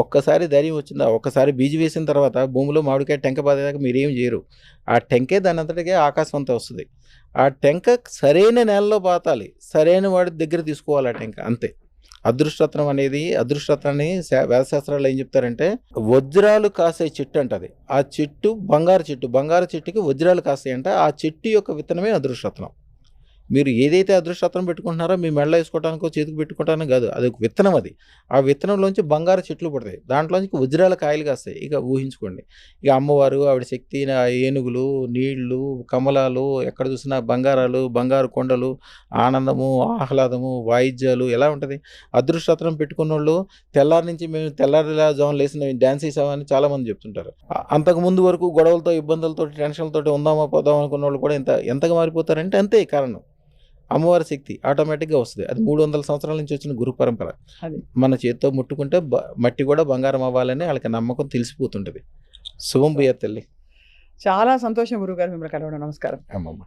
ఒక్కసారి ధైర్యం వచ్చిందా, ఒక్కసారి బీజు వేసిన తర్వాత భూమిలో మామిడికాయ టెంక బాదేదాకా మీరేం చేయరు. ఆ టెంకే దానంతటికే ఆకాశం అంతా వస్తది. ఆ టెంక సరైన నేలలో పాతాలి. సరైన వాడి దగ్గర తీసుకోవాలి ఆ టెంక అంతే. అదృష్టరత్నం అనేది అదృష్టరత్నాన్ని వేదశాస్త్రాల్లో ఏం చెప్తారంటే వజ్రాలు కాసే చెట్టు అంటది. ఆ చెట్టు బంగారు చెట్టు. బంగారు చెట్టుకి వజ్రాలు కాస్తాయంట. ఆ చెట్టు యొక్క విత్తనమే అదృష్టరత్నం. మీరు ఏదైతే అదృష్టరత్నం పెట్టుకుంటున్నారో మీ మెడలో వేసుకోవడానికో చేతికి పెట్టుకోవడానికి కాదు. అది ఒక విత్తనం అది. ఆ విత్తనంలోంచి బంగారు చెట్లు పుడతాయి. దాంట్లోంచి వజ్రాల కాయలు కాస్తాయి. ఇక ఊహించుకోండి. ఇక అమ్మవారు, ఆవిడ శక్తి, ఏనుగులు, నీళ్లు, కమలాలు, ఎక్కడ చూసినా బంగారాలు, బంగారు కొండలు, ఆనందము, ఆహ్లాదము, వాయిద్యాలు ఎలా ఉంటుంది. అదృష్టరత్నం పెట్టుకున్నోళ్ళు తెల్లారి నుంచి మేము తెల్లారిజామున లేసిన డ్యాన్స్ వేసామని చాలామంది చెప్తుంటారు. అంతకుముందు వరకు గొడవలతో, ఇబ్బందులతో, టెన్షన్లతో ఉందామా పోదామా అనుకున్న వాళ్ళు కూడా ఎంతగా మారిపోతారంటే అంతే కారణం. అమ్మవారి శక్తి ఆటోమేటిక్గా వస్తుంది. అది 300 సంవత్సరాల నుంచి వచ్చిన గురు పరంపర. మన చేతితో ముట్టుకుంటే మట్టి కూడా బంగారం అవ్వాలని వాళ్ళకి నమ్మకం తెలిసిపోతుంటుంది. శుభం భూయాత్ తల్లి. చాలా సంతోషం గురుగారు మిమ్మల్ని కలవడం. నమస్కారం. అమ్మమ్మ.